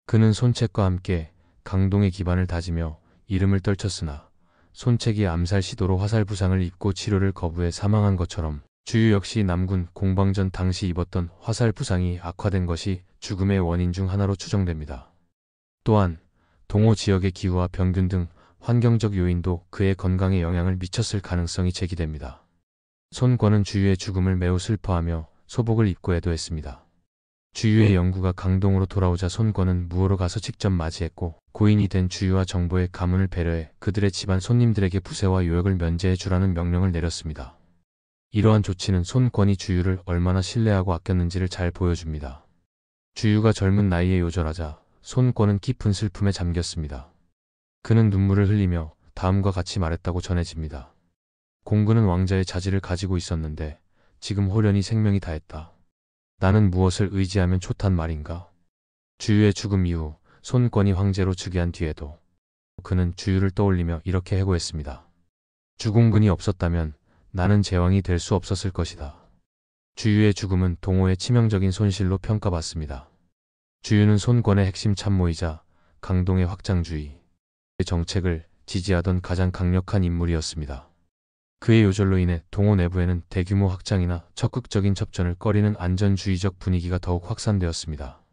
Speaker 1: 그는 손책과 함께 강동의 기반을 다지며 이름을 떨쳤으나 손책이 암살 시도로 화살 부상을 입고 치료를 거부해 사망한 것처럼 주유 역시 남군 공방전 당시 입었던 화살 부상이 악화된 것이 죽음의 원인 중 하나로 추정됩니다. 또한 동호 지역의 기후와 병균 등 환경적 요인도 그의 건강에 영향을 미쳤을 가능성이 제기됩니다. 손권은 주유의 죽음을 매우 슬퍼하며 소복을 입고 애도했습니다. 주유의 영구가 강동으로 돌아오자 손권은 무호로 가서 직접 맞이했고 고인이 된 주유와 정보의 가문을 배려해 그들의 집안 손님들에게 부세와 요역을 면제해 주라는 명령을 내렸습니다. 이러한 조치는 손권이 주유를 얼마나 신뢰하고 아꼈는지를 잘 보여줍니다. 주유가 젊은 나이에 요절하자 손권은 깊은 슬픔에 잠겼습니다. 그는 눈물을 흘리며 다음과 같이 말했다고 전해집니다. 공군은 왕자의 자질을 가지고 있었는데 지금 호련히 생명이 다했다. 나는 무엇을 의지하면 좋단 말인가? 주유의 죽음 이후 손권이 황제로 즉위한 뒤에도 그는 주유를 떠올리며 이렇게 해고했습니다. 주공군이 없었다면 나는 제왕이 될 수 없었을 것이다. 주유의 죽음은 동호의 치명적인 손실로 평가받습니다. 주유는 손권의 핵심 참모이자 강동의 확장주의 정책을 지지하던 가장 강력한 인물이었습니다. 그의 요절로 인해 동호 내부에는 대규모 확장이나 적극적인 접전을 꺼리는 안전주의적 분위기가 더욱 확산되었습니다.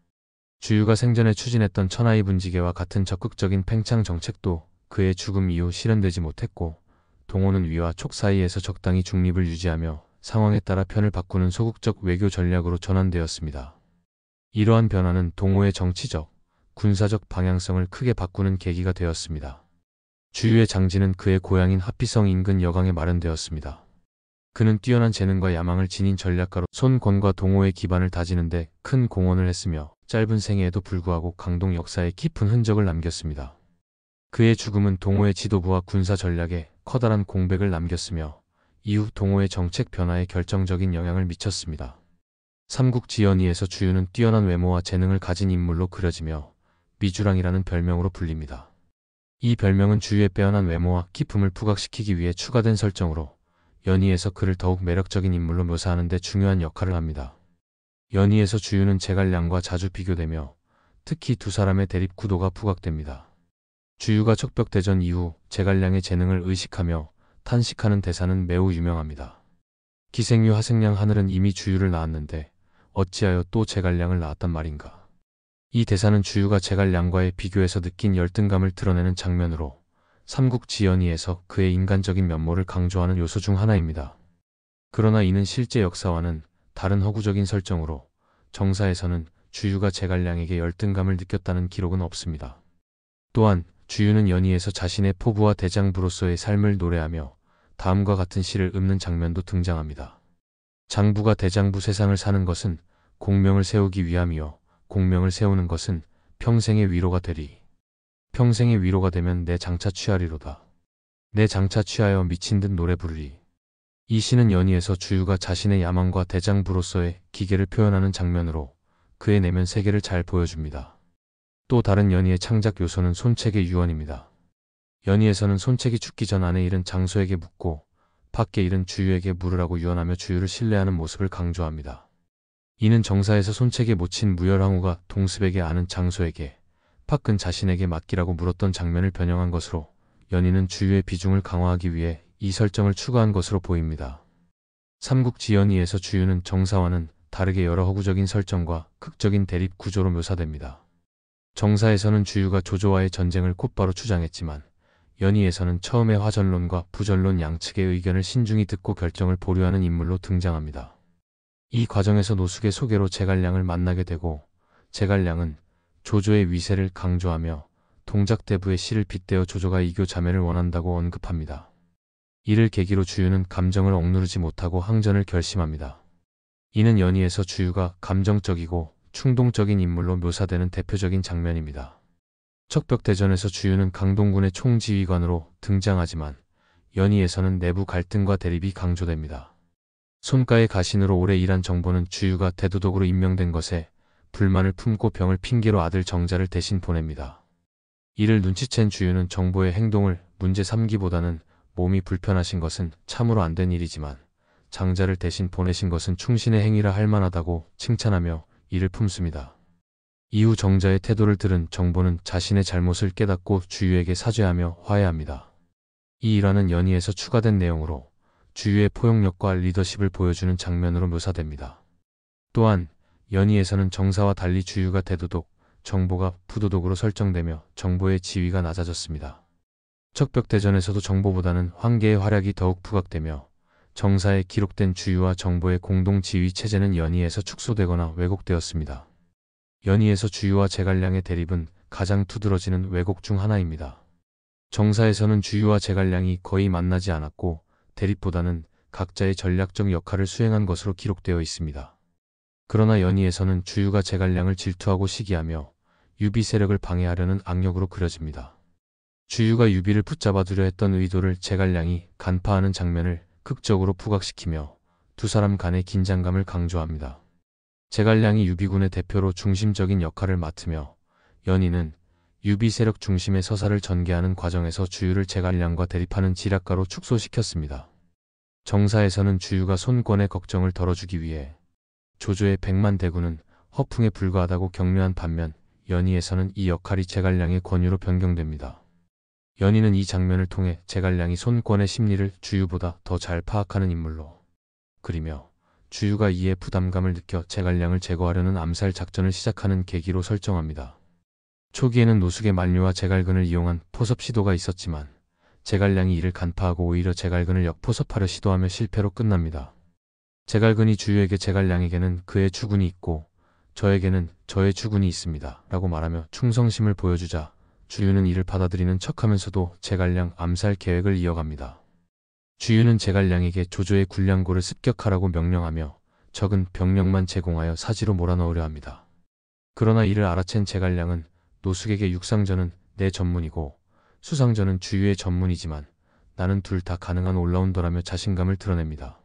Speaker 1: 주유가 생전에 추진했던 천하의 분지계와 같은 적극적인 팽창 정책도 그의 죽음 이후 실현되지 못했고, 동호는 위와 촉 사이에서 적당히 중립을 유지하며 상황에 따라 편을 바꾸는 소극적 외교 전략으로 전환되었습니다. 이러한 변화는 동호의 정치적, 군사적 방향성을 크게 바꾸는 계기가 되었습니다. 주유의 장지는 그의 고향인 하피성 인근 여강에 마련되었습니다. 그는 뛰어난 재능과 야망을 지닌 전략가로 손권과 동호의 기반을 다지는 데 큰 공헌을 했으며 짧은 생애에도 불구하고 강동 역사에 깊은 흔적을 남겼습니다. 그의 죽음은 동호의 지도부와 군사 전략에 커다란 공백을 남겼으며 이후 동호의 정책 변화에 결정적인 영향을 미쳤습니다. 삼국지연의에서 주유는 뛰어난 외모와 재능을 가진 인물로 그려지며 미주랑이라는 별명으로 불립니다. 이 별명은 주유의 빼어난 외모와 기품을 부각시키기 위해 추가된 설정으로 연의에서 그를 더욱 매력적인 인물로 묘사하는 데 중요한 역할을 합니다. 연의에서 주유는 제갈량과 자주 비교되며 특히 두 사람의 대립 구도가 부각됩니다. 주유가 척벽대전 이후 제갈량의 재능을 의식하며 탄식하는 대사는 매우 유명합니다. 기생유 하생양 하늘은 이미 주유를 낳았는데 어찌하여 또 제갈량을 낳았단 말인가. 이 대사는 주유가 제갈량과의 비교에서 느낀 열등감을 드러내는 장면으로 삼국지연의에서 그의 인간적인 면모를 강조하는 요소 중 하나입니다. 그러나 이는 실제 역사와는 다른 허구적인 설정으로 정사에서는 주유가 제갈량에게 열등감을 느꼈다는 기록은 없습니다. 또한 주유는 연의에서 자신의 포부와 대장부로서의 삶을 노래하며 다음과 같은 시를 읊는 장면도 등장합니다. 장부가 대장부 세상을 사는 것은 공명을 세우기 위함이요, 공명을 세우는 것은 평생의 위로가 되리. 평생의 위로가 되면 내 장차 취하리로다. 내 장차 취하여 미친 듯 노래 부르리. 이 시는 연의에서 주유가 자신의 야망과 대장부로서의 기계를 표현하는 장면으로 그의 내면 세계를 잘 보여줍니다. 또 다른 연의의 창작 요소는 손책의 유언입니다. 연의에서는 손책이 죽기 전 안에 잃은 장소에게 묻고 밖에 잃은 주유에게 물으라고 유언하며 주유를 신뢰하는 모습을 강조합니다. 이는 정사에서 손책에 묻힌 무열항우가 동습에게 아는 장소에게 밖은 자신에게 맡기라고 물었던 장면을 변형한 것으로 연의는 주유의 비중을 강화하기 위해 이 설정을 추가한 것으로 보입니다. 삼국지연의에서 주유는 정사와는 다르게 여러 허구적인 설정과 극적인 대립 구조로 묘사됩니다. 정사에서는 주유가 조조와의 전쟁을 곧바로 주장했지만 연의에서는 처음에 화전론과 부전론 양측의 의견을 신중히 듣고 결정을 보류하는 인물로 등장합니다. 이 과정에서 노숙의 소개로 제갈량을 만나게 되고 제갈량은 조조의 위세를 강조하며 동작대부의 시를 빗대어 조조가 이교 자매를 원한다고 언급합니다. 이를 계기로 주유는 감정을 억누르지 못하고 항전을 결심합니다. 이는 연의에서 주유가 감정적이고 충동적인 인물로 묘사되는 대표적인 장면입니다. 척벽대전에서 주유는 강동군의 총지휘관으로 등장하지만 연의에서는 내부 갈등과 대립이 강조됩니다. 손가의 가신으로 오래 일한 정보는 주유가 대도독으로 임명된 것에 불만을 품고 병을 핑계로 아들 정자를 대신 보냅니다. 이를 눈치챈 주유는 정보의 행동을 문제 삼기보다는 몸이 불편하신 것은 참으로 안 된 일이지만 장자를 대신 보내신 것은 충신의 행위라 할 만하다고 칭찬하며 이를 품습니다. 이후 정자의 태도를 들은 정보는 자신의 잘못을 깨닫고 주유에게 사죄하며 화해합니다. 이 일화는 연의에서 추가된 내용으로 주유의 포용력과 리더십을 보여주는 장면으로 묘사됩니다. 또한 연의에서는 정사와 달리 주유가 대도독, 정보가 부도독으로 설정되며 정보의 지위가 낮아졌습니다. 척벽대전에서도 정보보다는 황계의 활약이 더욱 부각되며 정사에 기록된 주유와 정보의 공동지휘 체제는 연의에서 축소되거나 왜곡되었습니다. 연의에서 주유와 제갈량의 대립은 가장 두드러지는 왜곡 중 하나입니다. 정사에서는 주유와 제갈량이 거의 만나지 않았고 대립보다는 각자의 전략적 역할을 수행한 것으로 기록되어 있습니다. 그러나 연의에서는 주유가 제갈량을 질투하고 시기하며 유비 세력을 방해하려는 악력으로 그려집니다. 주유가 유비를 붙잡아두려 했던 의도를 제갈량이 간파하는 장면을 극적으로 부각시키며 두 사람 간의 긴장감을 강조합니다. 제갈량이 유비군의 대표로 중심적인 역할을 맡으며 연희는 유비 세력 중심의 서사를 전개하는 과정에서 주유를 제갈량과 대립하는 지략가로 축소시켰습니다. 정사에서는 주유가 손권의 걱정을 덜어주기 위해 조조의 100만 대군은 허풍에 불과하다고 격려한 반면 연희에서는 이 역할이 제갈량의 권유로 변경됩니다. 연희는 이 장면을 통해 제갈량이 손권의 심리를 주유보다 더 잘 파악하는 인물로 그리며 주유가 이에 부담감을 느껴 제갈량을 제거하려는 암살 작전을 시작하는 계기로 설정합니다. 초기에는 노숙의 만류와 제갈근을 이용한 포섭 시도가 있었지만 제갈량이 이를 간파하고 오히려 제갈근을 역포섭하려 시도하며 실패로 끝납니다. 제갈근이 주유에게 제갈량에게는 그의 주군이 있고 저에게는 저의 주군이 있습니다 라고 말하며 충성심을 보여주자 주유는 이를 받아들이는 척하면서도 제갈량 암살 계획을 이어갑니다. 주유는 제갈량에게 조조의 군량고를 습격하라고 명령하며 적은 병력만 제공하여 사지로 몰아넣으려 합니다. 그러나 이를 알아챈 제갈량은 노숙에게 육상전은 내 전문이고 수상전은 주유의 전문이지만 나는 둘 다 가능한 올라운더라며 자신감을 드러냅니다.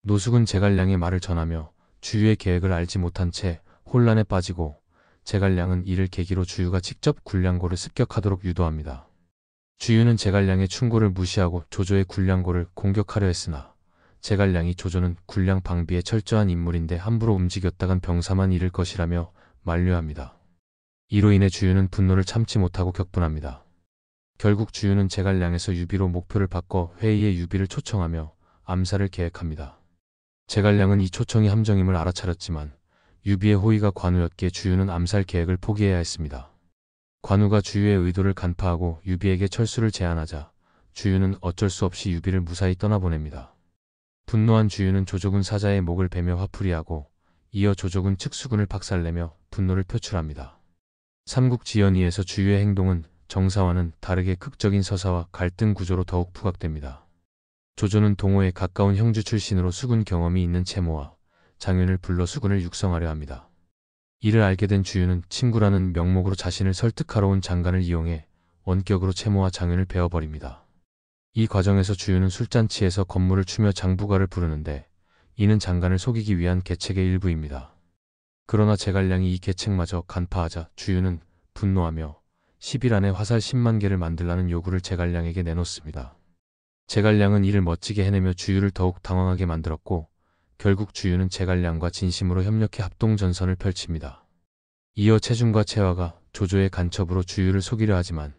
Speaker 1: 노숙은 제갈량의 말을 전하며 주유의 계획을 알지 못한 채 혼란에 빠지고 제갈량은 이를 계기로 주유가 직접 군량고를 습격하도록 유도합니다. 주유는 제갈량의 충고를 무시하고 조조의 군량고를 공격하려 했으나 제갈량이 조조는 군량 방비에 철저한 인물인데 함부로 움직였다간 병사만 잃을 것이라며 만류합니다. 이로 인해 주유는 분노를 참지 못하고 격분합니다. 결국 주유는 제갈량에서 유비로 목표를 바꿔 회의에 유비를 초청하며 암살을 계획합니다. 제갈량은 이 초청이 함정임을 알아차렸지만 유비의 호의가 관우였기에 주유는 암살 계획을 포기해야 했습니다. 관우가 주유의 의도를 간파하고 유비에게 철수를 제안하자 주유는 어쩔 수 없이 유비를 무사히 떠나보냅니다. 분노한 주유는 조조군 사자의 목을 베며 화풀이하고 이어 조조군 측수군을 박살내며 분노를 표출합니다. 삼국지연의에서 주유의 행동은 정사와는 다르게 극적인 서사와 갈등 구조로 더욱 부각됩니다. 조조는 동호에 가까운 형주 출신으로 수군 경험이 있는 채모와 장윤을 불러 수군을 육성하려 합니다. 이를 알게 된 주유는 친구라는 명목으로 자신을 설득하러 온 장관을 이용해 원격으로 채모와 장윤을 베어버립니다. 이 과정에서 주유는 술잔치에서 건물을 추며 장부가를 부르는데 이는 장관을 속이기 위한 계책의 일부입니다. 그러나 제갈량이 이 계책마저 간파하자 주유는 분노하며 10일 안에 화살 10만 개를 만들라는 요구를 제갈량에게 내놓습니다. 제갈량은 이를 멋지게 해내며 주유를 더욱 당황하게 만들었고 결국 주유는 제갈량과 진심으로 협력해 합동전선을 펼칩니다. 이어 채중과 채화가 조조의 간첩으로 주유를 속이려 하지만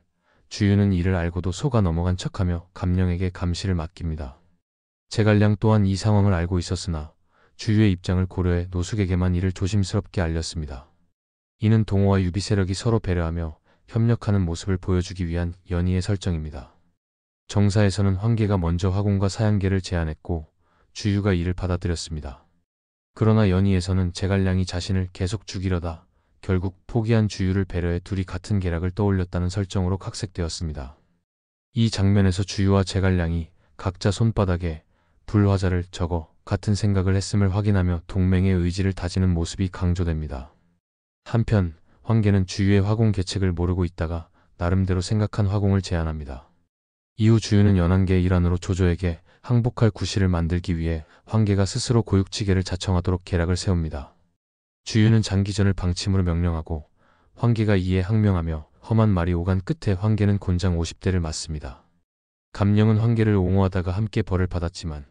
Speaker 1: 주유는 이를 알고도 속아 넘어간 척하며 감령에게 감시를 맡깁니다. 제갈량 또한 이 상황을 알고 있었으나 주유의 입장을 고려해 노숙에게만 이를 조심스럽게 알렸습니다. 이는 동호와 유비 세력이 서로 배려하며 협력하는 모습을 보여주기 위한 연희의 설정입니다. 정사에서는 황계가 먼저 화공과 사양계를 제안했고 주유가 이를 받아들였습니다. 그러나 연희에서는 제갈량이 자신을 계속 죽이려다 결국 포기한 주유를 배려해 둘이 같은 계략을 떠올렸다는 설정으로 각색되었습니다. 이 장면에서 주유와 제갈량이 각자 손바닥에 불화자를 적어 같은 생각을 했음을 확인하며 동맹의 의지를 다지는 모습이 강조됩니다. 한편 황계는 주유의 화공 계책을 모르고 있다가 나름대로 생각한 화공을 제안합니다. 이후 주유는 연한계의 일환으로 조조에게 항복할 구실을 만들기 위해 황계가 스스로 고육치계를 자청하도록 계략을 세웁니다. 주유는 장기전을 방침으로 명령하고 황계가 이에 항명하며 험한 말이 오간 끝에 황계는 곤장 50대를 맞습니다. 감령은 황계를 옹호하다가 함께 벌을 받았지만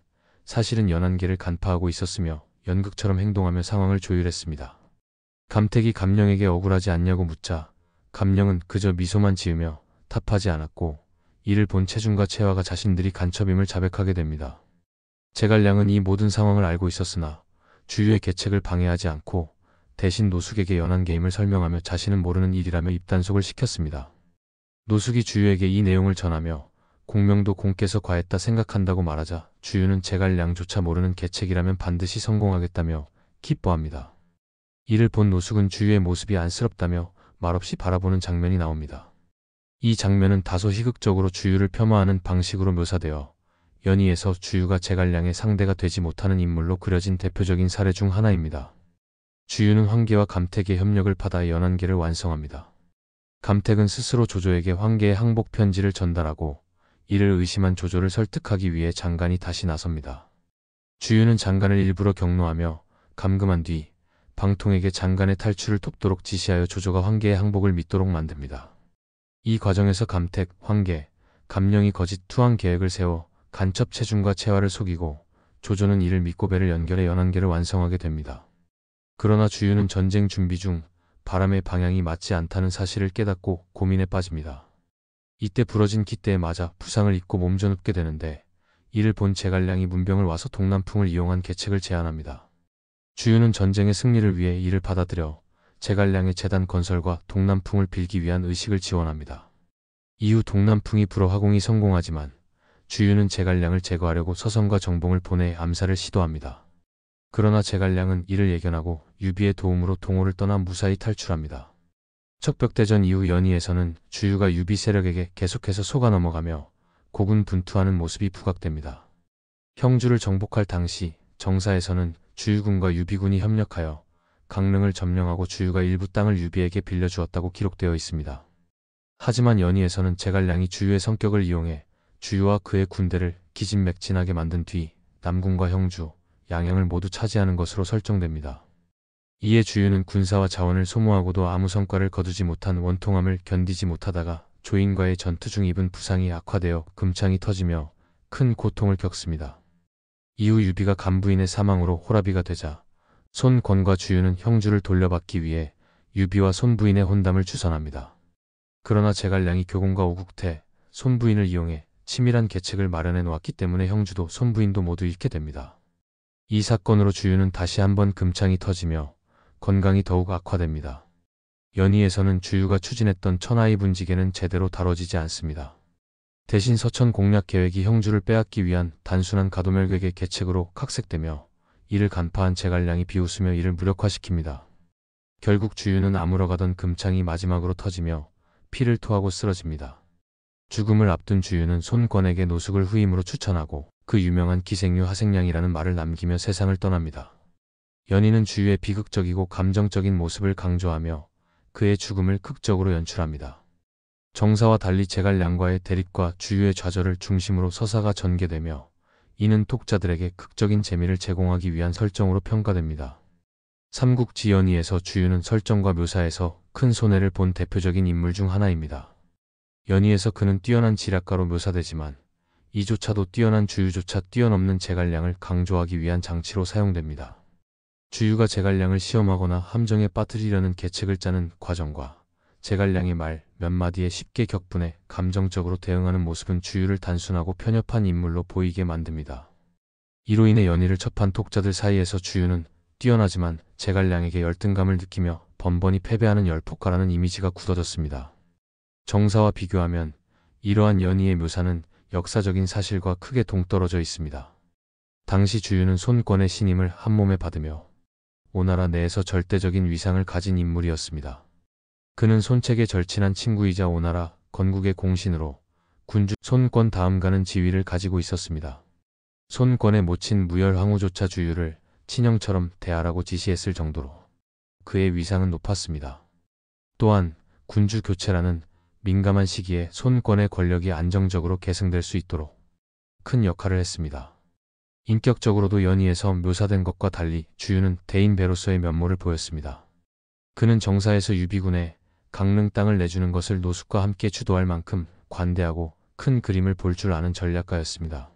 Speaker 1: 사실은 연한계를 간파하고 있었으며 연극처럼 행동하며 상황을 조율했습니다. 감택이 감령에게 억울하지 않냐고 묻자 감령은 그저 미소만 지으며 답하지 않았고 이를 본 채중과 채화가 자신들이 간첩임을 자백하게 됩니다. 제갈량은 이 모든 상황을 알고 있었으나 주유의 계책을 방해하지 않고 대신 노숙에게 연한계임을 설명하며 자신은 모르는 일이라며 입단속을 시켰습니다. 노숙이 주유에게 이 내용을 전하며 공명도 공께서 과했다 생각한다고 말하자 주유는 제갈량조차 모르는 계책이라면 반드시 성공하겠다며 기뻐합니다. 이를 본 노숙은 주유의 모습이 안쓰럽다며 말없이 바라보는 장면이 나옵니다. 이 장면은 다소 희극적으로 주유를 폄하하는 방식으로 묘사되어 연희에서 주유가 제갈량의 상대가 되지 못하는 인물로 그려진 대표적인 사례 중 하나입니다. 주유는 황계와 감택의 협력을 받아 연한계를 완성합니다. 감택은 스스로 조조에게 황계의 항복 편지를 전달하고 이를 의심한 조조를 설득하기 위해 장간이 다시 나섭니다. 주유는 장간을 일부러 경로하며 감금한 뒤 방통에게 장간의 탈출을 돕도록 지시하여 조조가 황계의 항복을 믿도록 만듭니다. 이 과정에서 감택, 황계, 감령이 거짓 투항 계획을 세워 간첩 채중과 채화를 속이고 조조는 이를 믿고 배를 연결해 연안계를 완성하게 됩니다. 그러나 주유는 전쟁 준비 중 바람의 방향이 맞지 않다는 사실을 깨닫고 고민에 빠집니다. 이때 부러진 깃대에 맞아 부상을 입고 몸져눕게 되는데 이를 본 제갈량이 문병을 와서 동남풍을 이용한 계책을 제안합니다. 주유는 전쟁의 승리를 위해 이를 받아들여 제갈량의 재단 건설과 동남풍을 빌기 위한 의식을 지원합니다. 이후 동남풍이 불어 화공이 성공하지만 주유는 제갈량을 제거하려고 서성과 정봉을 보내 암살을 시도합니다. 그러나 제갈량은 이를 예견하고 유비의 도움으로 동호를 떠나 무사히 탈출합니다. 척벽대전 이후 연희에서는 주유가 유비 세력에게 계속해서 속아 넘어가며 고군분투하는 모습이 부각됩니다. 형주를 정복할 당시 정사에서는 주유군과 유비군이 협력하여 강릉을 점령하고 주유가 일부 땅을 유비에게 빌려주었다고 기록되어 있습니다. 하지만 연희에서는 제갈량이 주유의 성격을 이용해 주유와 그의 군대를 기진맥진하게 만든 뒤 남군과 형주, 양양을 모두 차지하는 것으로 설정됩니다. 이에 주유는 군사와 자원을 소모하고도 아무 성과를 거두지 못한 원통함을 견디지 못하다가 조인과의 전투 중 입은 부상이 악화되어 금창이 터지며 큰 고통을 겪습니다. 이후 유비가 간부인의 사망으로 호라비가 되자 손권과 주유는 형주를 돌려받기 위해 유비와 손부인의 혼담을 주선합니다. 그러나 제갈량이 교공과 오국태, 손부인을 이용해 치밀한 계책을 마련해 놓았기 때문에 형주도 손부인도 모두 잃게 됩니다. 이 사건으로 주유는 다시 한번 금창이 터지며 건강이 더욱 악화됩니다. 연희에서는 주유가 추진했던 천하의 분지계는 제대로 다뤄지지 않습니다. 대신 서천 공략 계획이 형주를 빼앗기 위한 단순한 가도멸객의 계책으로 각색되며 이를 간파한 제갈량이 비웃으며 이를 무력화시킵니다. 결국 주유는 아물어가던 금창이 마지막으로 터지며 피를 토하고 쓰러집니다. 죽음을 앞둔 주유는 손권에게 노숙을 후임으로 추천하고 그 유명한 기생유 하생량이라는 말을 남기며 세상을 떠납니다. 연희는 주유의 비극적이고 감정적인 모습을 강조하며 그의 죽음을 극적으로 연출합니다. 정사와 달리 제갈량과의 대립과 주유의 좌절을 중심으로 서사가 전개되며 이는 독자들에게 극적인 재미를 제공하기 위한 설정으로 평가됩니다. 삼국지 연희에서 주유는 설정과 묘사에서 큰 손해를 본 대표적인 인물 중 하나입니다. 연희에서 그는 뛰어난 지략가로 묘사되지만 이조차도 뛰어난 주유조차 뛰어넘는 제갈량을 강조하기 위한 장치로 사용됩니다. 주유가 제갈량을 시험하거나 함정에 빠뜨리려는 계책을 짜는 과정과 제갈량의 말 몇 마디에 쉽게 격분해 감정적으로 대응하는 모습은 주유를 단순하고 편협한 인물로 보이게 만듭니다. 이로 인해 연희를 접한 독자들 사이에서 주유는 뛰어나지만 제갈량에게 열등감을 느끼며 번번이 패배하는 열폭가라는 이미지가 굳어졌습니다. 정사와 비교하면 이러한 연희의 묘사는 역사적인 사실과 크게 동떨어져 있습니다. 당시 주유는 손권의 신임을 한몸에 받으며 오나라 내에서 절대적인 위상을 가진 인물이었습니다. 그는 손책의 절친한 친구이자 오나라 건국의 공신으로 군주 손권 다음 가는 지위를 가지고 있었습니다. 손권의 모친 무열황후조차 주유를 친형처럼 대하라고 지시했을 정도로 그의 위상은 높았습니다. 또한 군주 교체라는 민감한 시기에 손권의 권력이 안정적으로 계승될 수 있도록 큰 역할을 했습니다. 인격적으로도 연희에서 묘사된 것과 달리 주유는 대인배로서의 면모를 보였습니다. 그는 정사에서 유비군에 강릉 땅을 내주는 것을 노숙과 함께 주도할 만큼 관대하고 큰 그림을 볼 줄 아는 전략가였습니다.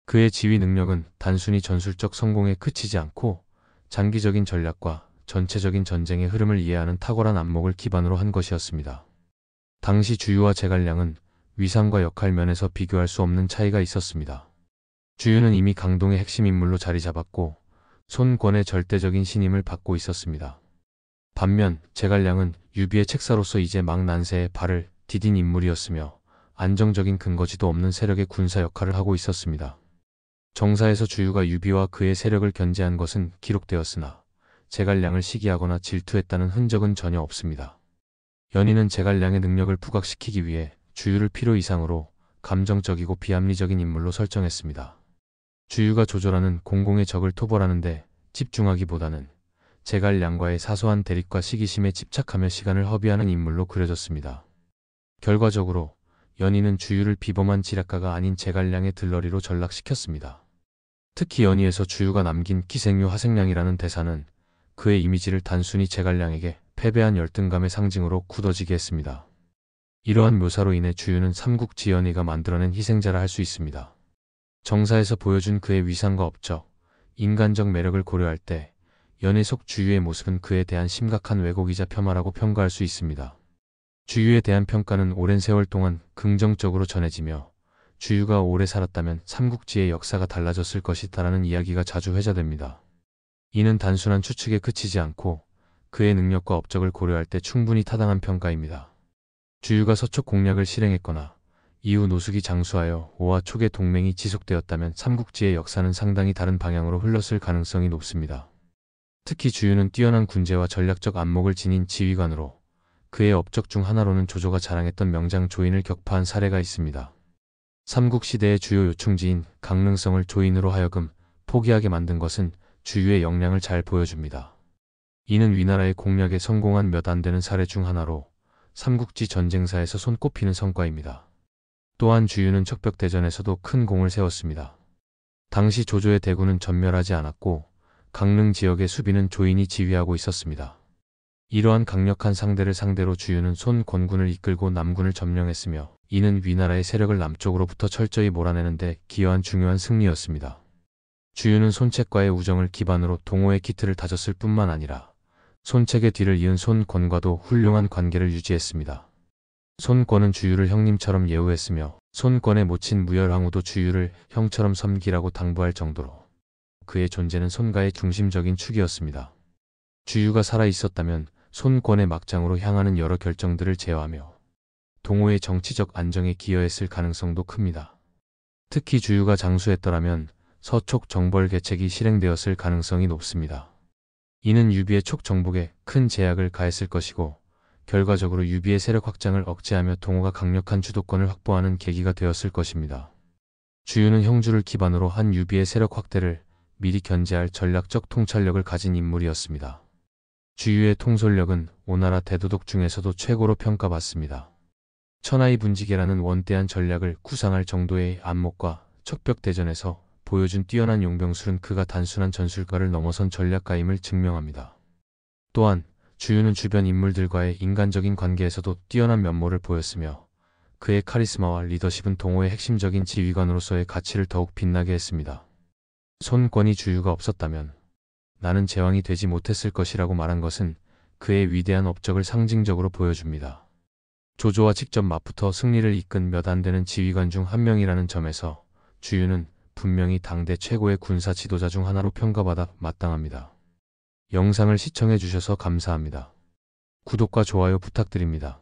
Speaker 1: 그의 지휘 능력은 단순히 전술적 성공에 그치지 않고 장기적인 전략과 전체적인 전쟁의 흐름을 이해하는 탁월한 안목을 기반으로 한 것이었습니다. 당시 주유와 제갈량은 위상과 역할 면에서 비교할 수 없는 차이가 있었습니다. 주유는 이미 강동의 핵심 인물로 자리 잡았고 손권의 절대적인 신임을 받고 있었습니다. 반면 제갈량은 유비의 책사로서 이제 막 난세에 발을 디딘 인물이었으며 안정적인 근거지도 없는 세력의 군사 역할을 하고 있었습니다. 정사에서 주유가 유비와 그의 세력을 견제한 것은 기록되었으나 제갈량을 시기하거나 질투했다는 흔적은 전혀 없습니다. 연희는 제갈량의 능력을 부각시키기 위해 주유를 필요 이상으로 감정적이고 비합리적인 인물로 설정했습니다. 주유가 조절하는 공공의 적을 토벌하는데 집중하기보다는 제갈량과의 사소한 대립과 시기심에 집착하며 시간을 허비하는 인물로 그려졌습니다. 결과적으로 연희는 주유를 비범한 지략가가 아닌 제갈량의 들러리로 전락시켰습니다. 특히 연희에서 주유가 남긴 기생유 화생량이라는 대사는 그의 이미지를 단순히 제갈량에게 패배한 열등감의 상징으로 굳어지게 했습니다. 이러한 묘사로 인해 주유는 삼국지 연희가 만들어낸 희생자라 할 수 있습니다. 정사에서 보여준 그의 위상과 업적, 인간적 매력을 고려할 때 연희 속 주유의 모습은 그에 대한 심각한 왜곡이자 폄하라고 평가할 수 있습니다. 주유에 대한 평가는 오랜 세월 동안 긍정적으로 전해지며 주유가 오래 살았다면 삼국지의 역사가 달라졌을 것이다라는 이야기가 자주 회자됩니다. 이는 단순한 추측에 그치지 않고 그의 능력과 업적을 고려할 때 충분히 타당한 평가입니다. 주유가 서촉 공략을 실행했거나 이후 노숙이 장수하여 오와 촉의 동맹이 지속되었다면 삼국지의 역사는 상당히 다른 방향으로 흘렀을 가능성이 높습니다. 특히 주유는 뛰어난 군제와 전략적 안목을 지닌 지휘관으로 그의 업적 중 하나로는 조조가 자랑했던 명장 조인을 격파한 사례가 있습니다. 삼국시대의 주요 요충지인 강릉성을 조인으로 하여금 포기하게 만든 것은 주유의 역량을 잘 보여줍니다. 이는 위나라의 공략에 성공한 몇 안 되는 사례 중 하나로 삼국지 전쟁사에서 손꼽히는 성과입니다. 또한 주유는 척벽대전에서도 큰 공을 세웠습니다. 당시 조조의 대군은 전멸하지 않았고 강릉 지역의 수비는 조인이 지휘하고 있었습니다. 이러한 강력한 상대를 상대로 주유는 손권군을 이끌고 남군을 점령했으며 이는 위나라의 세력을 남쪽으로부터 철저히 몰아내는 데 기여한 중요한 승리였습니다. 주유는 손책과의 우정을 기반으로 동호의 기틀을 다졌을 뿐만 아니라 손책의 뒤를 이은 손권과도 훌륭한 관계를 유지했습니다. 손권은 주유를 형님처럼 예우했으며 손권의 모친 무열항우도 주유를 형처럼 섬기라고 당부할 정도로 그의 존재는 손가의 중심적인 축이었습니다. 주유가 살아있었다면 손권의 막장으로 향하는 여러 결정들을 제어하며 동호의 정치적 안정에 기여했을 가능성도 큽니다. 특히 주유가 장수했더라면 서촉 정벌 계책이 실행되었을 가능성이 높습니다. 이는 유비의 촉 정복에 큰 제약을 가했을 것이고 결과적으로 유비의 세력 확장을 억제하며 동호가 강력한 주도권을 확보하는 계기가 되었을 것입니다. 주유는 형주를 기반으로 한 유비의 세력 확대를 미리 견제할 전략적 통찰력을 가진 인물이었습니다. 주유의 통솔력은 오나라 대도독 중에서도 최고로 평가받습니다. 천하의 분지계라는 원대한 전략을 구상할 정도의 안목과 척벽대전에서 보여준 뛰어난 용병술은 그가 단순한 전술가를 넘어선 전략가임을 증명합니다. 또한 주유는 주변 인물들과의 인간적인 관계에서도 뛰어난 면모를 보였으며 그의 카리스마와 리더십은 동호의 핵심적인 지휘관으로서의 가치를 더욱 빛나게 했습니다. 손권이 주유가 없었다면 나는 제왕이 되지 못했을 것이라고 말한 것은 그의 위대한 업적을 상징적으로 보여줍니다. 조조와 직접 맞붙어 승리를 이끈 몇 안 되는 지휘관 중 한 명이라는 점에서 주유는 분명히 당대 최고의 군사 지도자 중 하나로 평가받아 마땅합니다. 영상을 시청해 주셔서 감사합니다. 구독과 좋아요 부탁드립니다.